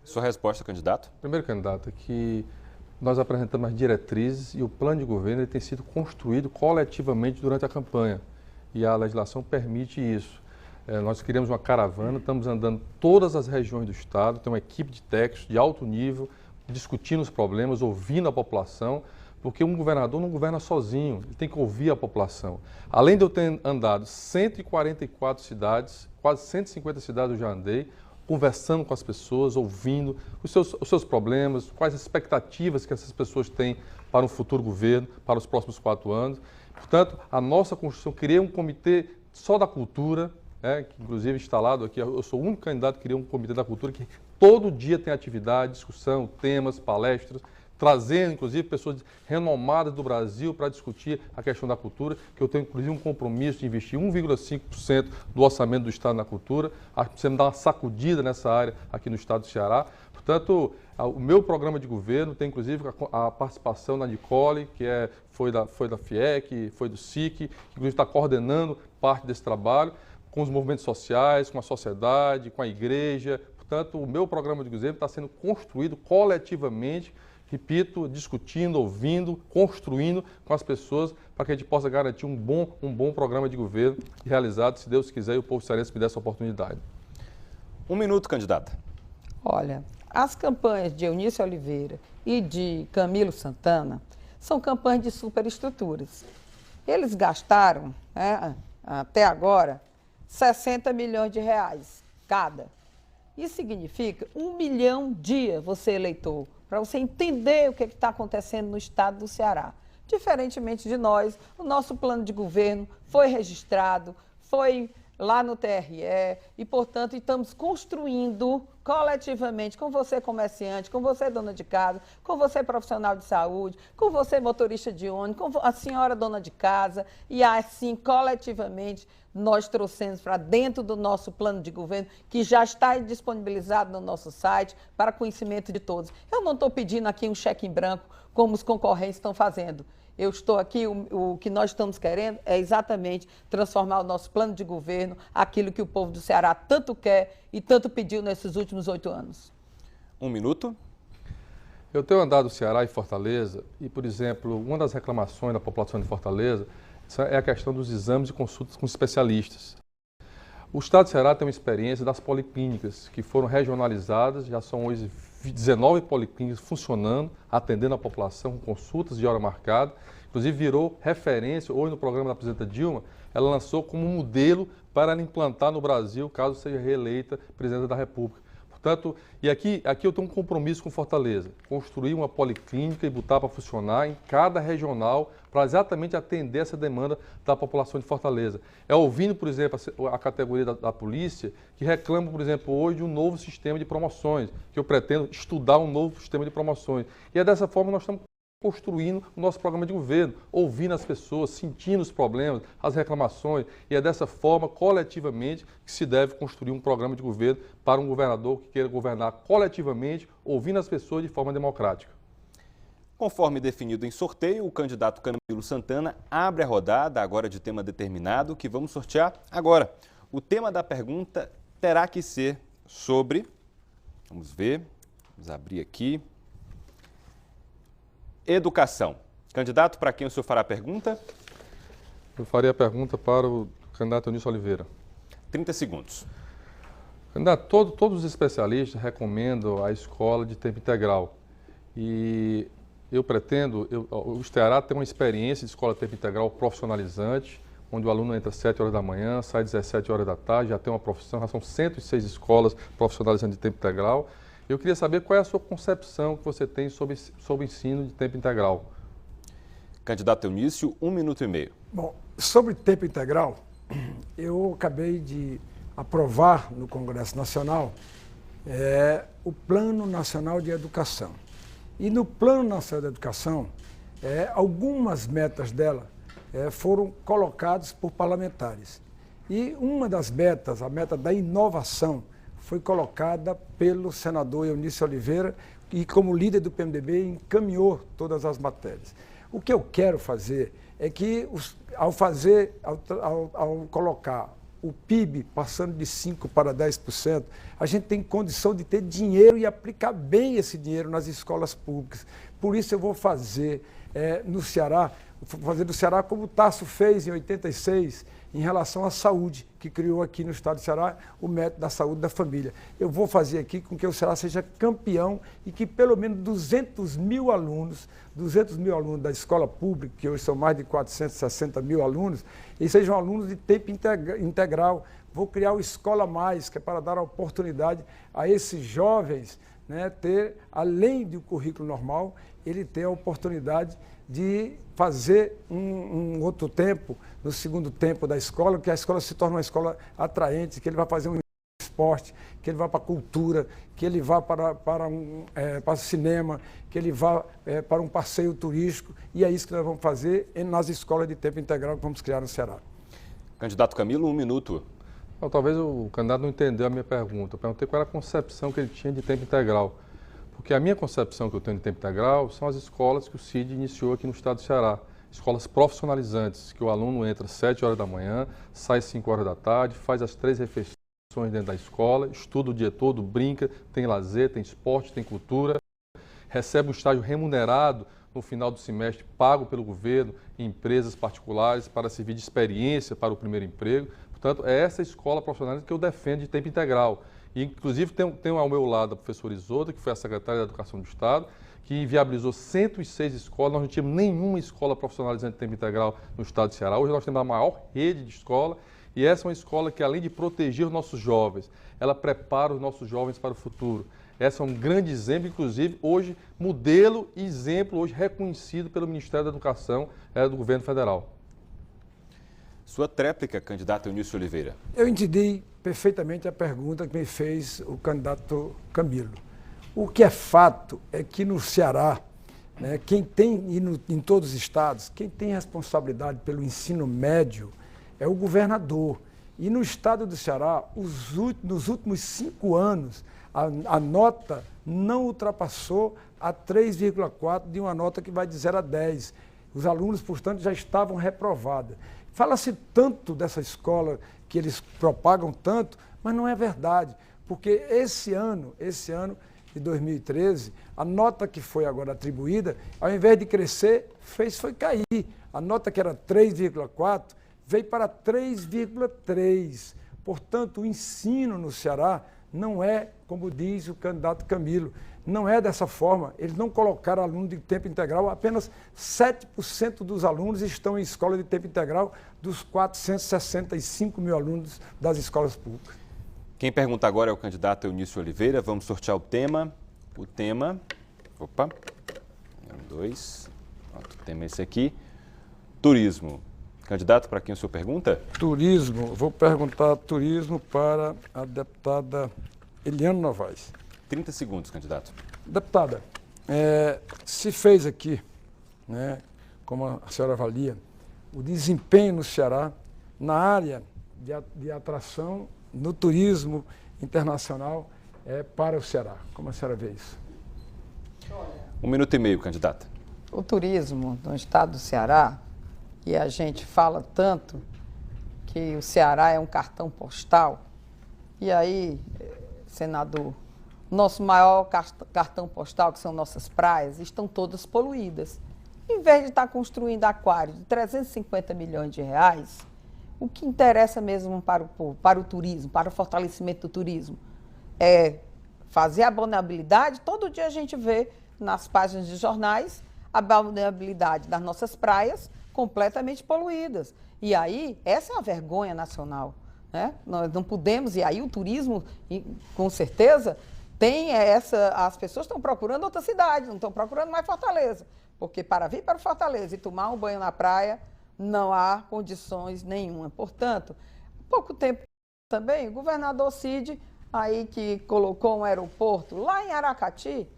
Sua resposta, candidato? Primeiro, candidato, é que nós apresentamos as diretrizes e o plano de governo ele tem sido construído coletivamente durante a campanha. E a legislação permite isso. Nós criamos uma caravana, estamos andando todas as regiões do estado, tem uma equipe de técnicos de alto nível, discutindo os problemas, ouvindo a população, porque um governador não governa sozinho, ele tem que ouvir a população. Além de eu ter andado 144 cidades, quase 150 cidades eu já andei, conversando com as pessoas, ouvindo os seus problemas, quais as expectativas que essas pessoas têm para um futuro governo, para os próximos 4 anos. Portanto, a nossa Constituição cria um comitê só da cultura, que inclusive instalado aqui, eu sou o único candidato que cria um comitê da cultura que todo dia tem atividade, discussão, temas, palestras, trazendo, inclusive, pessoas renomadas do Brasil para discutir a questão da cultura, que eu tenho, inclusive, um compromisso de investir 1,5% do orçamento do Estado na cultura. Acho que precisamos dar uma sacudida nessa área aqui no Estado do Ceará. Portanto, o meu programa de governo tem, inclusive, a participação da Nicole, que foi da FIEC, foi do SIC, que, inclusive, está coordenando parte desse trabalho, com os movimentos sociais, com a sociedade, com a igreja. Portanto, o meu programa de governo está sendo construído coletivamente, repito, discutindo, ouvindo, construindo com as pessoas para que a gente possa garantir um bom programa de governo realizado, se Deus quiser, e o povo cearense me der essa oportunidade. 1 minuto, candidata. Olha, as campanhas de Eunício Oliveira e de Camilo Santana são campanhas de superestruturas. Eles gastaram, até agora, 60 milhões de reais cada. Isso significa 1 milhão dia você eleitor, para você entender o que está acontecendo no estado do Ceará. Diferentemente de nós, o nosso plano de governo foi registrado, foi lá no TRE e, portanto, estamos construindo coletivamente, com você comerciante, com você dona de casa, com você profissional de saúde, com você motorista de ônibus, com a senhora dona de casa, e assim, coletivamente, nós trouxemos para dentro do nosso plano de governo, que já está disponibilizado no nosso site, para conhecimento de todos. Eu não estou pedindo aqui um cheque em branco, como os concorrentes estão fazendo. Eu estou aqui, o que nós estamos querendo é exatamente transformar o nosso plano de governo, aquilo que o povo do Ceará tanto quer e tanto pediu nesses últimos 8 anos. 1 minuto. Eu tenho andado no Ceará e Fortaleza e, por exemplo, uma das reclamações da população de Fortaleza é a questão dos exames e consultas com especialistas. O estado do Ceará tem uma experiência das policlínicas, que foram regionalizadas, já são hoje 19 policlínicas funcionando, atendendo a população com consultas de hora marcada. Inclusive virou referência, hoje no programa da presidenta Dilma, ela lançou como modelo para ela implantar no Brasil, caso seja reeleita presidenta da República. Portanto, e aqui eu tenho um compromisso com Fortaleza, construir uma policlínica e botar para funcionar em cada regional para exatamente atender essa demanda da população de Fortaleza. É ouvindo, por exemplo, a categoria da polícia, que reclama, por exemplo, hoje de um novo sistema de promoções, que eu pretendo estudar um novo sistema de promoções. E é dessa forma que nós estamos construindo o nosso programa de governo, ouvindo as pessoas, sentindo os problemas, as reclamações, e é dessa forma, coletivamente, que se deve construir um programa de governo para um governador que queira governar coletivamente, ouvindo as pessoas de forma democrática. Conforme definido em sorteio, o candidato Camilo Santana abre a rodada, agora de tema determinado, que vamos sortear agora. O tema da pergunta terá que ser sobre, vamos ver, vamos abrir aqui, educação. Candidato, para quem o senhor fará a pergunta? Eu faria a pergunta para o candidato Eunício Oliveira. 30 segundos. Candidato, todos os especialistas recomendam a escola de tempo integral. E eu pretendo, o Ceará tem uma experiência de escola de tempo integral profissionalizante, onde o aluno entra às 7 horas da manhã, sai às 17 horas da tarde, já tem uma profissão, já são 106 escolas profissionalizantes de tempo integral. Eu queria saber qual é a sua concepção que você tem sobre o ensino de tempo integral. Candidato Eunício, 1 minuto e meio. Bom, sobre tempo integral, eu acabei de aprovar no Congresso Nacional o Plano Nacional de Educação. E no Plano Nacional de Educação, algumas metas dela foram colocadas por parlamentares. E uma das metas, a meta da inovação, foi colocada pelo senador Eunício Oliveira e, como líder do PMDB, encaminhou todas as matérias. O que eu quero fazer é que, ao colocar o PIB passando de 5% para 10%, a gente tem condição de ter dinheiro e aplicar bem esse dinheiro nas escolas públicas. Por isso eu vou fazer no Ceará, do Ceará como o Tasso fez em 86, em relação à saúde, que criou aqui no estado do Ceará o método da saúde da família. Eu vou fazer aqui com que o Ceará seja campeão e que pelo menos 200 mil alunos da escola pública, que hoje são mais de 460 mil alunos, e sejam alunos de tempo integral. Vou criar o Escola Mais, que é para dar a oportunidade a esses jovens, ter, além do currículo normal, ele ter a oportunidade de fazer um outro tempo, no segundo tempo da escola, que a escola se torne uma escola atraente, que ele vai fazer um esporte, que ele vá para a cultura, que ele vá para o cinema, que ele vá para um passeio turístico, e é isso que nós vamos fazer nas escolas de tempo integral que vamos criar no Ceará. Candidato Camilo, 1 minuto. Talvez o candidato não entendeu a minha pergunta. Eu perguntei qual era a concepção que ele tinha de tempo integral. Porque a minha concepção que eu tenho de tempo integral são as escolas que o CID iniciou aqui no estado do Ceará. Escolas profissionalizantes, que o aluno entra às 7 horas da manhã, sai às 5 horas da tarde, faz as 3 refeições dentro da escola, estuda o dia todo, brinca, tem lazer, tem esporte, tem cultura, recebe um estágio remunerado no final do semestre, pago pelo governo, em empresas particulares, para servir de experiência para o primeiro emprego. Portanto, é essa escola profissional que eu defendo de tempo integral. E, inclusive, tem ao meu lado a professora Isolda, que foi a secretária da Educação do Estado, que viabilizou 106 escolas. Nós não tínhamos nenhuma escola profissionalizante de tempo integral no estado de Ceará. Hoje nós temos a maior rede de escola. E essa é uma escola que, além de proteger os nossos jovens, ela prepara os nossos jovens para o futuro. Essa é um grande exemplo, inclusive, hoje, modelo e exemplo, hoje reconhecido pelo Ministério da Educação do Governo Federal. Sua tréplica, candidato Eunício Oliveira. Eu entendi perfeitamente a pergunta que me fez o candidato Camilo. O que é fato é que no Ceará, né, quem tem, e em todos os estados, quem tem responsabilidade pelo ensino médio é o governador. E no estado do Ceará, nos últimos 5 anos, a nota não ultrapassou a 3,4 de uma nota que vai de 0 a 10. Os alunos, portanto, já estavam reprovados. Fala-se tanto dessa escola, que eles propagam tanto, mas não é verdade, porque esse ano de 2013, a nota que foi agora atribuída, ao invés de crescer, foi cair. A nota que era 3,4 veio para 3,3. Portanto, o ensino no Ceará não é, como diz o candidato Camilo, não é dessa forma. Eles não colocaram aluno de tempo integral, apenas 7% dos alunos estão em escola de tempo integral dos 465 mil alunos das escolas públicas. Quem pergunta agora é o candidato Eunício Oliveira. Vamos sortear o tema. Opa, 2, o tema é esse aqui, turismo. Candidato, para quem o senhor pergunta? Turismo, vou perguntar turismo para a deputada Eliane Novaes. 30 segundos, candidato. Deputada, se fez aqui, né, como a senhora avalia, o desempenho no Ceará na área de atração no turismo internacional para o Ceará. Como a senhora vê isso? 1 minuto e meio, candidata. O turismo no estado do Ceará, e a gente fala tanto que o Ceará é um cartão postal, e aí, senador, nosso maior cartão postal, que são nossas praias, estão todas poluídas. Em vez de estar construindo aquários de 350 milhões de reais, o que interessa mesmo para o povo, para o turismo, para o fortalecimento do turismo, é fazer a vulnerabilidade. Todo dia a gente vê nas páginas de jornais a vulnerabilidade das nossas praias completamente poluídas. E aí, essa é uma vergonha nacional, né? Nós não podemos, e aí o turismo, com certeza, tem as pessoas estão procurando outra cidade, não estão procurando mais Fortaleza, porque para vir para Fortaleza e tomar um banho na praia, não há condições nenhuma. Portanto, há pouco tempo também, o governador Cid, aí que colocou um aeroporto lá em Aracati,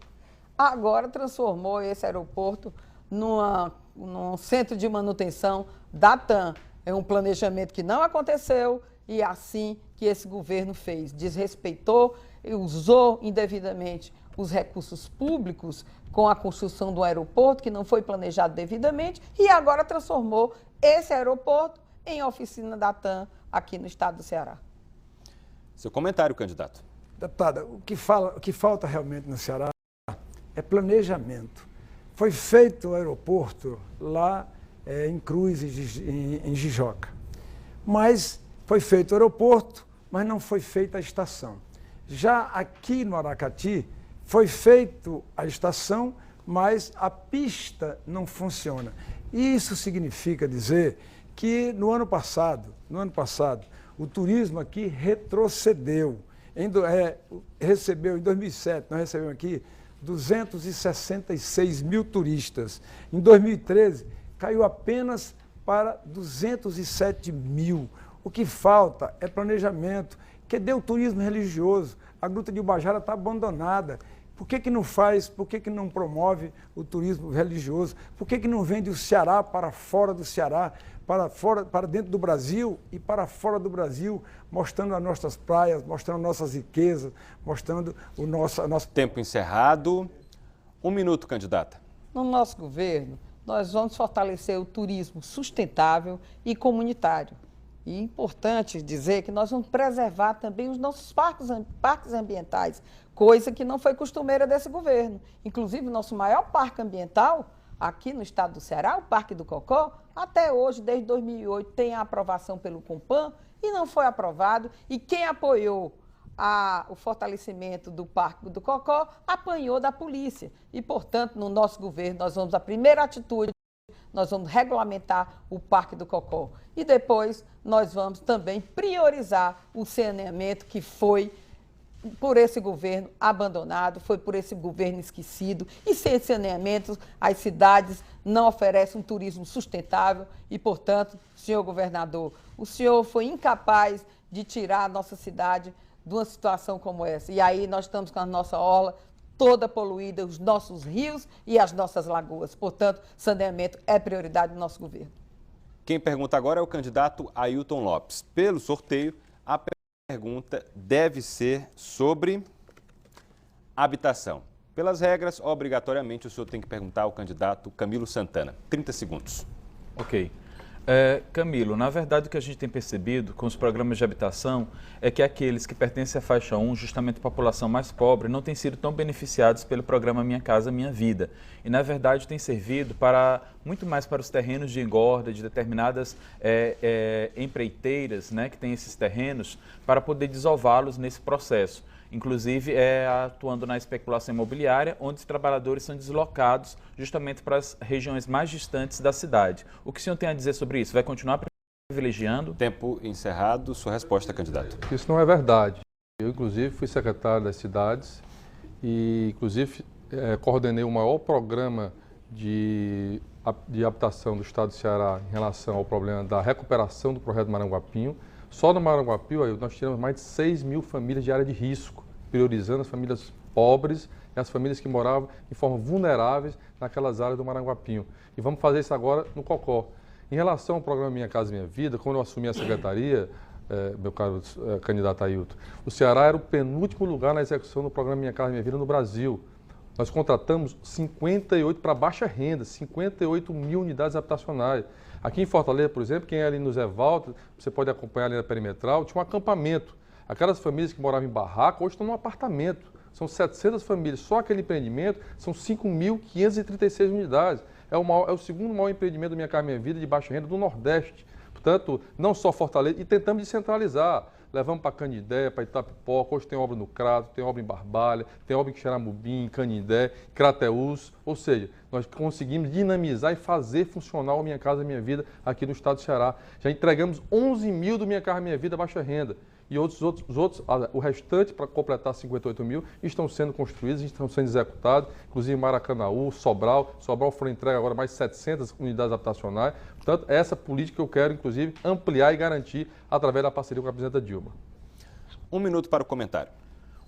agora transformou esse aeroporto num centro de manutenção da TAM. É um planejamento que não aconteceu e assim que esse governo fez. Desrespeitou e usou indevidamente os recursos públicos com a construção do aeroporto, que não foi planejado devidamente, e agora transformou esse aeroporto em oficina da TAM aqui no estado do Ceará. Seu comentário, candidato. Deputada, o que falta realmente no Ceará é planejamento. Foi feito o aeroporto lá em Cruz, em Jijoca. Mas foi feito o aeroporto, mas não foi feita a estação. Já aqui no Aracati, foi feita a estação, mas a pista não funciona. Isso significa dizer que no ano passado, o turismo aqui retrocedeu. Recebeu, em 2007, nós recebemos aqui 266 mil turistas. Em 2013, caiu apenas para 207 mil. O que falta é planejamento. Cadê o turismo religioso? A Gruta de Ubajara está abandonada. Por que não faz, por que não promove o turismo religioso? Por que não vende o Ceará para fora do Ceará, para dentro do Brasil e para fora do Brasil, mostrando as nossas praias, mostrando nossas riquezas, mostrando o nosso... Tempo encerrado. 1 minuto, candidata. No nosso governo, nós vamos fortalecer o turismo sustentável e comunitário. E é importante dizer que nós vamos preservar também os nossos parques ambientais, coisa que não foi costumeira desse governo. Inclusive, o nosso maior parque ambiental, aqui no estado do Ceará, o Parque do Cocó, até hoje, desde 2008, tem a aprovação pelo Compam e não foi aprovado. E quem apoiou o fortalecimento do Parque do Cocó apanhou da polícia. E, portanto, no nosso governo, nós vamos, a primeira atitude, nós vamos regulamentar o Parque do Cocó. E depois nós vamos também priorizar o saneamento que foi por esse governo abandonado, foi por esse governo esquecido. E sem saneamento, as cidades não oferecem um turismo sustentável e, portanto, senhor governador, o senhor foi incapaz de tirar a nossa cidade de uma situação como essa. E aí nós estamos com a nossa orla toda poluída, os nossos rios e as nossas lagoas. Portanto, saneamento é prioridade do nosso governo. Quem pergunta agora é o candidato Ailton Lopes. Pelo sorteio, a pergunta deve ser sobre habitação. Pelas regras, obrigatoriamente, o senhor tem que perguntar ao candidato Camilo Santana. 30 segundos. Ok. Camilo, na verdade o que a gente tem percebido com os programas de habitação é que aqueles que pertencem à faixa 1, justamente a população mais pobre, não têm sido tão beneficiados pelo programa Minha Casa Minha Vida. E na verdade tem servido muito mais para os terrenos de engorda de determinadas empreiteiras, né, que têm esses terrenos, para poder desová-los nesse processo. Inclusive atuando na especulação imobiliária, onde os trabalhadores são deslocados justamente para as regiões mais distantes da cidade. O que o senhor tem a dizer sobre isso? Vai continuar privilegiando? Tempo encerrado. Sua resposta, candidato. Isso não é verdade. Eu, inclusive, fui secretário das cidades e, inclusive, coordenei o maior programa de habitação do estado do Ceará em relação ao problema da recuperação do projeto Maranguapinho. Só no Maranguapinho, nós tiramos mais de 6 mil famílias de área de risco, priorizando as famílias pobres e as famílias que moravam de forma vulneráveis naquelas áreas do Maranguapinho. E vamos fazer isso agora no Cocó. Em relação ao programa Minha Casa Minha Vida, quando eu assumi a secretaria, meu caro candidato Ailton, o Ceará era o penúltimo lugar na execução do programa Minha Casa Minha Vida no Brasil. Nós contratamos 58 para baixa renda, 58 mil unidades habitacionais. Aqui em Fortaleza, por exemplo, quem é ali no Zé Walter, você pode acompanhar ali na perimetral, tinha um acampamento. Aquelas famílias que moravam em barraca, hoje estão num apartamento. São 700 famílias. Só aquele empreendimento são 5.536 unidades. É o segundo maior empreendimento da Minha Casa Minha Vida de baixa renda do Nordeste. Portanto, não só Fortaleza, e tentamos descentralizar. Levamos para Canindé, para Itapipoca, hoje tem obra no Crato, tem obra em Barbalha, tem obra em Xeramubim, em Canindé, Crateús. Ou seja, nós conseguimos dinamizar e fazer funcionar o Minha Casa Minha Vida aqui no estado do Ceará. Já entregamos 11 mil do Minha Casa Minha Vida baixa renda. E o restante, para completar 58 mil, estão sendo construídos, estão sendo executados, inclusive Maracanaú, Sobral foram entregues agora mais 700 unidades habitacionais. Portanto, é essa política que eu quero, inclusive, ampliar e garantir através da parceria com a presidenta Dilma. 1 minuto para o comentário.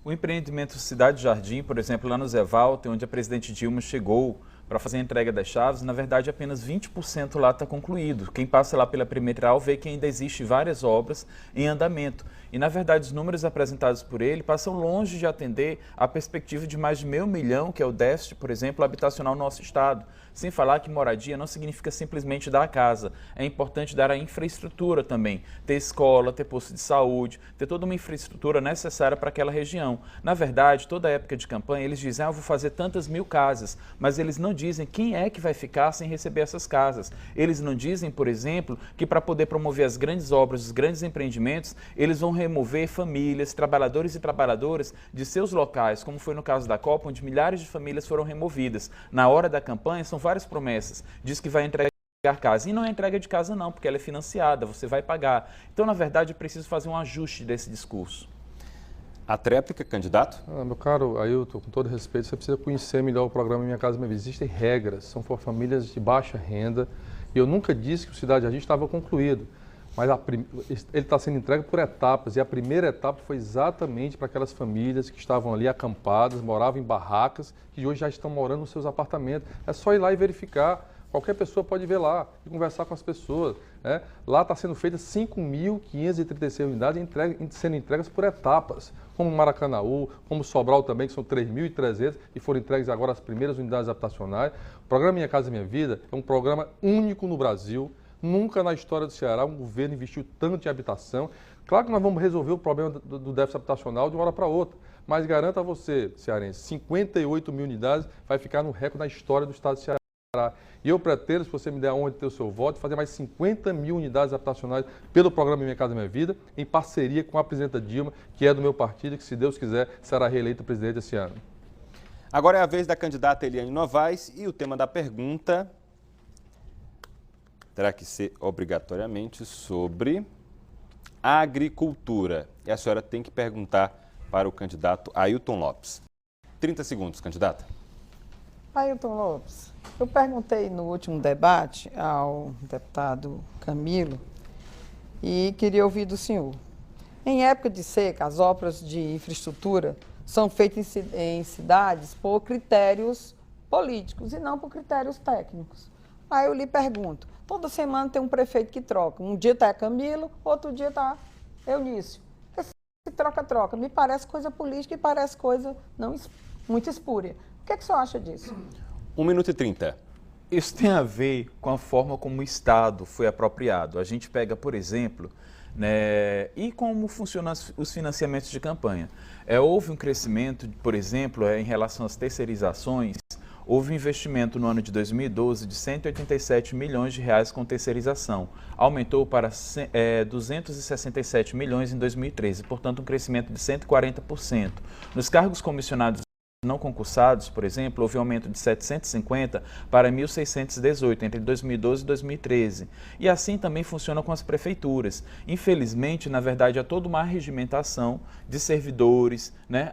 O empreendimento Cidade Jardim, por exemplo, lá no Zé Walter, onde a presidente Dilma chegou para fazer a entrega das chaves, na verdade apenas 20% lá está concluído. Quem passa lá pela perimetral vê que ainda existe várias obras em andamento. E na verdade os números apresentados por ele passam longe de atender a perspectiva de mais de 500 mil, que é o déficit, por exemplo, habitacional no nosso estado. Sem falar que moradia não significa simplesmente dar a casa. É importante dar a infraestrutura também. Ter escola, ter posto de saúde, ter toda uma infraestrutura necessária para aquela região. Na verdade, toda época de campanha, eles dizem, eu vou fazer tantas 1000 casas, mas eles não dizem quem é que vai ficar sem receber essas casas. Eles não dizem, por exemplo, que para poder promover as grandes obras, os grandes empreendimentos, eles vão remover famílias, trabalhadores e trabalhadoras de seus locais, como foi no caso da Copa, onde milhares de famílias foram removidas. Na hora da campanha, são várias promessas. Diz que vai entregar casa. E não é entrega de casa não, porque ela é financiada, você vai pagar. Então, na verdade, é preciso fazer um ajuste desse discurso. A tréplica, candidato? Meu caro Ailton, com todo respeito, você precisa conhecer melhor o programa Minha Casa Minha Vida. Existem regras, são para famílias de baixa renda. E eu nunca disse que o Cidade Jardim estava concluído. Mas ele está sendo entregue por etapas, e a primeira etapa foi exatamente para aquelas famílias que estavam ali acampadas, moravam em barracas, que hoje já estão morando nos seus apartamentos. É só ir lá e verificar. Qualquer pessoa pode ver lá e conversar com as pessoas. Né? Lá está sendo feitas 5.536 unidades sendo entregues por etapas, como Maracanaú, como Sobral também, que são 3.300 e foram entregues agora as primeiras unidades habitacionais. O programa Minha Casa Minha Vida é um programa único no Brasil. Nunca na história do Ceará um governo investiu tanto em habitação. Claro que nós vamos resolver o problema do déficit habitacional de uma hora para outra, mas garanto a você, cearense, 58 mil unidades vai ficar no recorde da história do estado do Ceará. E eu pretendo, se você me der onde ter o seu voto, fazer mais 50 mil unidades habitacionais pelo programa Minha Casa Minha Vida, em parceria com a presidenta Dilma, que é do meu partido e que, se Deus quiser, será reeleita presidente esse ano. Agora é a vez da candidata Eliane Novaes e o tema da pergunta terá que ser obrigatoriamente sobre agricultura. E a senhora tem que perguntar para o candidato Ailton Lopes. 30 segundos, candidata. Ailton Lopes, eu perguntei no último debate ao deputado Camilo e queria ouvir do senhor. Em época de seca, as obras de infraestrutura são feitas em cidades por critérios políticos e não por critérios técnicos. Aí eu lhe pergunto, toda semana tem um prefeito que troca. Um dia está Camilo, outro dia está Eunício. Esse troca-troca me parece coisa política e parece coisa não muito espúria. O que é que o senhor acha disso? 1 minuto e 30. Isso tem a ver com a forma como o Estado foi apropriado. A gente pega, por exemplo, né, e como funcionam os financiamentos de campanha. Houve um crescimento, por exemplo, em relação às terceirizações. Houve um investimento no ano de 2012 de 187 milhões de reais com terceirização. Aumentou para 267 milhões em 2013, portanto um crescimento de 140%. Nos cargos comissionados não concursados, por exemplo, houve um aumento de 750 para 1.618 entre 2012 e 2013. E assim também funciona com as prefeituras. Infelizmente, na verdade, há toda uma regimentação de servidores, né,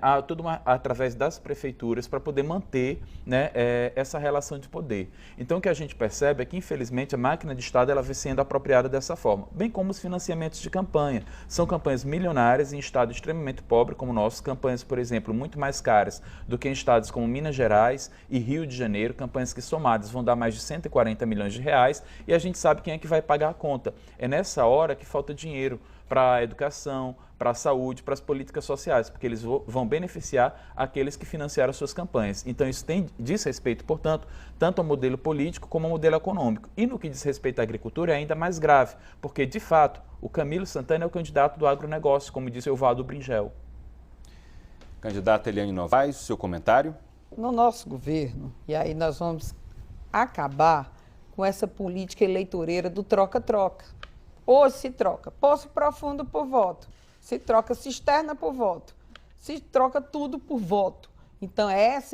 através das prefeituras para poder manter, né, essa relação de poder. Então, o que a gente percebe é que, infelizmente, a máquina de Estado ela vem sendo apropriada dessa forma, bem como os financiamentos de campanha. São campanhas milionárias em estado extremamente pobre, como o nosso, campanhas, por exemplo, muito mais caras do que em estados como Minas Gerais e Rio de Janeiro, campanhas que somadas vão dar mais de 140 milhões de reais e a gente sabe quem é que vai pagar a conta. É nessa hora que falta dinheiro para a educação, para a saúde, para as políticas sociais, porque eles vão beneficiar aqueles que financiaram suas campanhas. Então isso diz respeito, portanto, tanto ao modelo político como ao modelo econômico. E no que diz respeito à agricultura é ainda mais grave, porque de fato o Camilo Santana é o candidato do agronegócio, como disse o Valdo Bringel. Candidata Eliane Novaes, seu comentário. No nosso governo, e aí nós vamos acabar com essa política eleitoreira do troca-troca. Hoje se troca Poço Profundo por voto, se troca cisterna por voto, se troca tudo por voto. Então,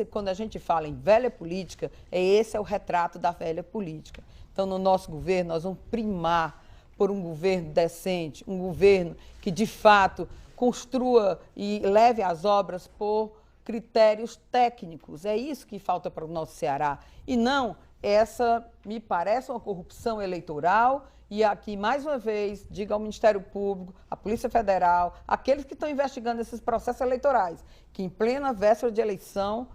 quando a gente fala em velha política, esse é o retrato da velha política. Então, no nosso governo, nós vamos primar por um governo decente, um governo que, de fato, construa e leve as obras por critérios técnicos. É isso que falta para o nosso Ceará. E não me parece uma corrupção eleitoral. E aqui, mais uma vez, diga ao Ministério Público, à Polícia Federal, aqueles que estão investigando esses processos eleitorais, que em plena véspera de eleição,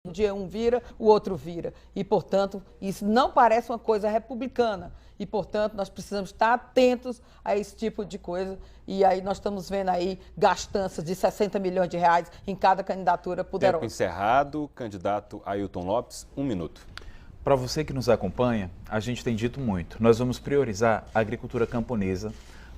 um dia um vira, o outro vira. E, portanto, isso não parece uma coisa republicana. E, portanto, nós precisamos estar atentos a esse tipo de coisa. E aí nós estamos vendo aí gastanças de 60 milhões de reais em cada candidatura poderosa. Tempo encerrado. Candidato Ailton Lopes, 1 minuto. Para você que nos acompanha, a gente tem dito muito. Nós vamos priorizar a agricultura camponesa,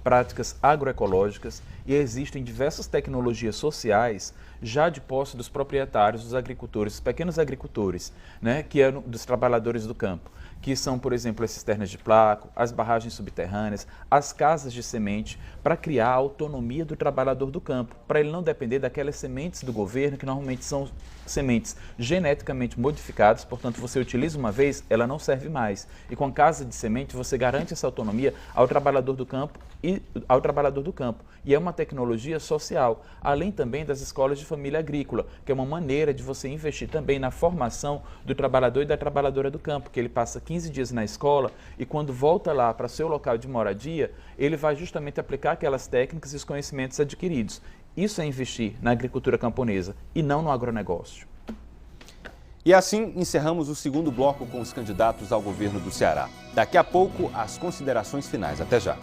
práticas agroecológicas e existem diversas tecnologias sociais já de posse dos proprietários, dos agricultores, dos pequenos agricultores, né, que é dos trabalhadores do campo, que são, por exemplo, as cisternas de plástico, as barragens subterrâneas, as casas de semente, para criar a autonomia do trabalhador do campo, para ele não depender daquelas sementes do governo, que normalmente são sementes geneticamente modificadas, portanto, você utiliza uma vez, ela não serve mais. E com a casa de semente, você garante essa autonomia ao trabalhador do campo e E é uma tecnologia social, além também das escolas de família agrícola, que é uma maneira de você investir também na formação do trabalhador e da trabalhadora do campo, que ele passa 15 dias na escola e quando volta lá para seu local de moradia, ele vai justamente aplicar aquelas técnicas e os conhecimentos adquiridos. Isso é investir na agricultura camponesa e não no agronegócio. E assim encerramos o segundo bloco com os candidatos ao governo do Ceará. Daqui a pouco, as considerações finais. Até já.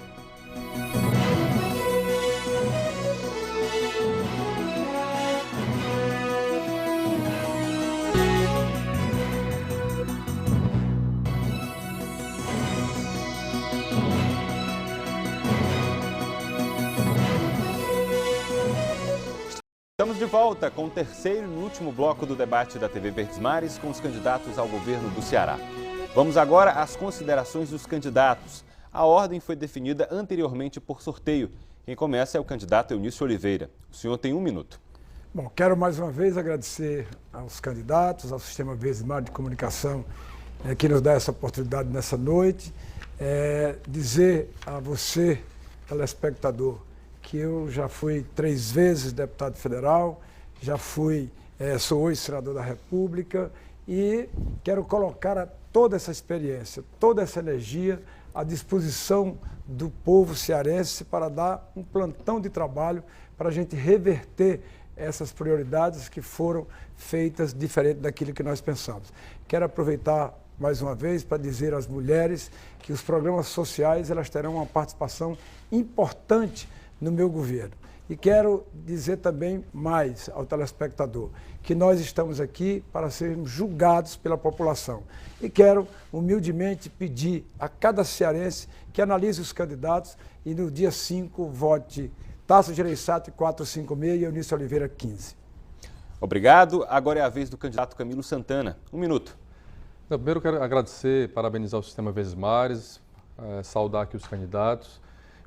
Estamos de volta com o terceiro e último bloco do debate da TV Verdes Mares com os candidatos ao governo do Ceará. Vamos agora às considerações dos candidatos. A ordem foi definida anteriormente por sorteio. Quem começa é o candidato Eunício Oliveira. O senhor tem 1 minuto. Bom, quero mais uma vez agradecer aos candidatos, ao Sistema Verdes Mares de Comunicação, que nos dá essa oportunidade nessa noite. Dizer a você, telespectador, que eu já fui 3 vezes deputado federal, sou hoje senador da República e quero colocar toda essa experiência, toda essa energia à disposição do povo cearense para dar um plantão de trabalho para a gente reverter essas prioridades que foram feitas diferente daquilo que nós pensamos. Quero aproveitar mais uma vez para dizer às mulheres que os programas sociais elas terão uma participação importante no meu governo. E quero dizer também mais ao telespectador que nós estamos aqui para sermos julgados pela população. E quero humildemente pedir a cada cearense que analise os candidatos e no dia 5 vote Tasso Gereissati 456 e Eunício Oliveira 15. Obrigado. Agora é a vez do candidato Camilo Santana. 1 minuto. Primeiro, quero agradecer, parabenizar o Sistema Verdes Mares, saudar aqui os candidatos,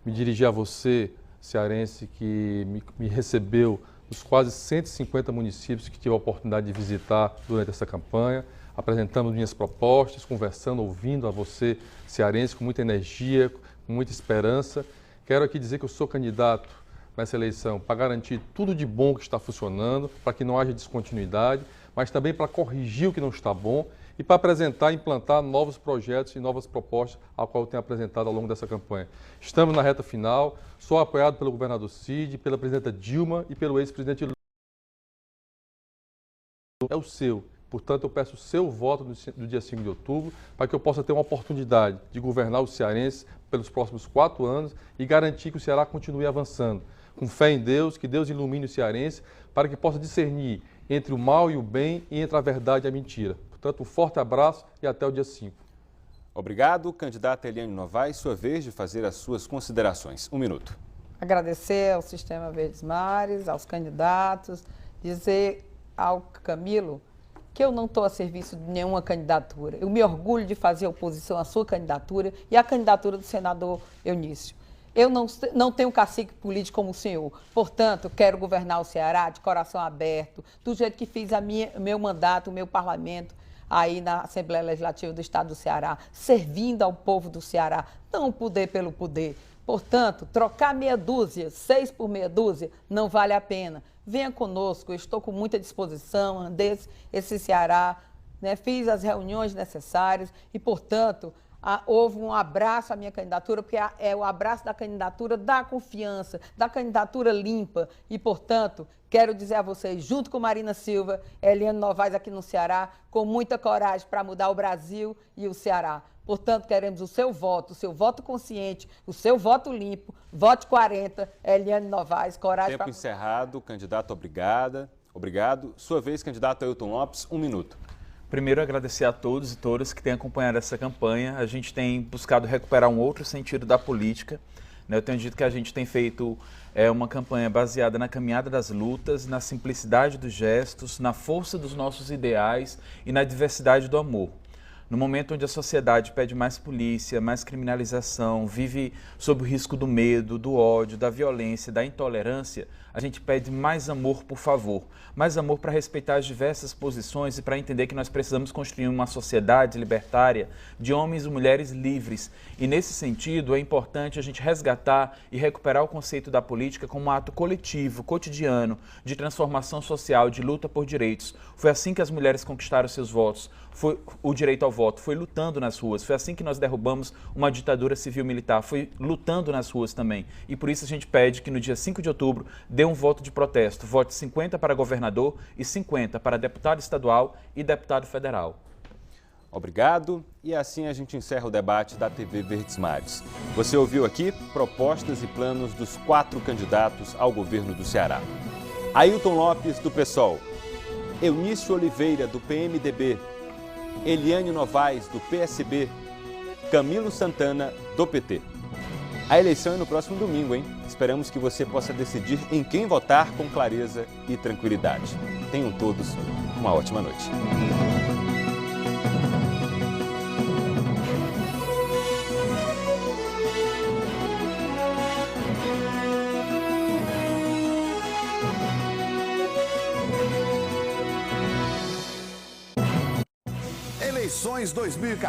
me dirigir a você, cearense, que me recebeu nos quase 150 municípios que tive a oportunidade de visitar durante essa campanha. Apresentamos minhas propostas, conversando, ouvindo a você, cearense, com muita energia, com muita esperança. Quero aqui dizer que eu sou candidato nessa eleição para garantir tudo de bom que está funcionando, para que não haja descontinuidade, mas também para corrigir o que não está bom e para apresentar e implantar novos projetos e novas propostas, ao qual eu tenho apresentado ao longo dessa campanha. Estamos na reta final, sou apoiado pelo governador Cid, pela presidenta Dilma e pelo ex-presidente Lula. É o seu. Portanto, eu peço o seu voto no dia 5 de outubro para que eu possa ter uma oportunidade de governar os cearenses pelos próximos 4 anos e garantir que o Ceará continue avançando. Com fé em Deus, que Deus ilumine o cearense para que possa discernir entre o mal e o bem e entre a verdade e a mentira. Portanto, um forte abraço e até o dia 5. Obrigado. Candidata Eliane Novaes, sua vez de fazer as suas considerações. 1 minuto. Agradecer ao Sistema Verdes Mares, aos candidatos, dizer ao Camilo que eu não estou a serviço de nenhuma candidatura. Eu me orgulho de fazer oposição à sua candidatura e à candidatura do senador Eunício. Eu não tenho cacique político como o senhor. Portanto, quero governar o Ceará de coração aberto, do jeito que fiz meu mandato, o meu parlamento, aí na Assembleia Legislativa do Estado do Ceará, servindo ao povo do Ceará, não o poder pelo poder. Portanto, trocar meia dúzia, 6 por meia dúzia, não vale a pena. Venha conosco, eu estou com muita disposição, andei esse Ceará, né, fiz as reuniões necessárias e, portanto, houve um abraço à minha candidatura, porque é o abraço da candidatura da confiança, da candidatura limpa. E, portanto, quero dizer a vocês, junto com Marina Silva, Eliane Novaes aqui no Ceará, com muita coragem para mudar o Brasil e o Ceará. Portanto, queremos o seu voto consciente, o seu voto limpo, vote 40, Eliane Novaes, coragem para... Tempo encerrado, candidato, obrigado. Sua vez, candidato Ailton Lopes, 1 minuto. Primeiro, agradecer a todos e todas que têm acompanhado essa campanha. A gente tem buscado recuperar um outro sentido da política. Eu tenho dito que a gente tem feito uma campanha baseada na caminhada das lutas, na simplicidade dos gestos, na força dos nossos ideais e na diversidade do amor. No momento onde a sociedade pede mais polícia, mais criminalização, vive sob o risco do medo, do ódio, da violência, da intolerância, a gente pede mais amor, por favor. Mais amor para respeitar as diversas posições e para entender que nós precisamos construir uma sociedade libertária de homens e mulheres livres. E nesse sentido, é importante a gente resgatar e recuperar o conceito da política como um ato coletivo, cotidiano, de transformação social, de luta por direitos. Foi assim que as mulheres conquistaram seus votos. O direito ao voto, foi lutando nas ruas, foi assim que nós derrubamos uma ditadura civil-militar, foi lutando nas ruas também. E por isso a gente pede que no dia 5 de outubro dê um voto de protesto, vote 50 para governador e 50 para deputado estadual e deputado federal. Obrigado. E assim a gente encerra o debate da TV Verdes Mares. Você ouviu aqui propostas e planos dos 4 candidatos ao governo do Ceará. Ailton Lopes, do PSOL, Eunício Oliveira, do PMDB, Eliane Novaes, do PSB, Camilo Santana, do PT. A eleição é no próximo domingo, hein? Esperamos que você possa decidir em quem votar com clareza e tranquilidade. Tenham todos uma ótima noite. Eleições 2014.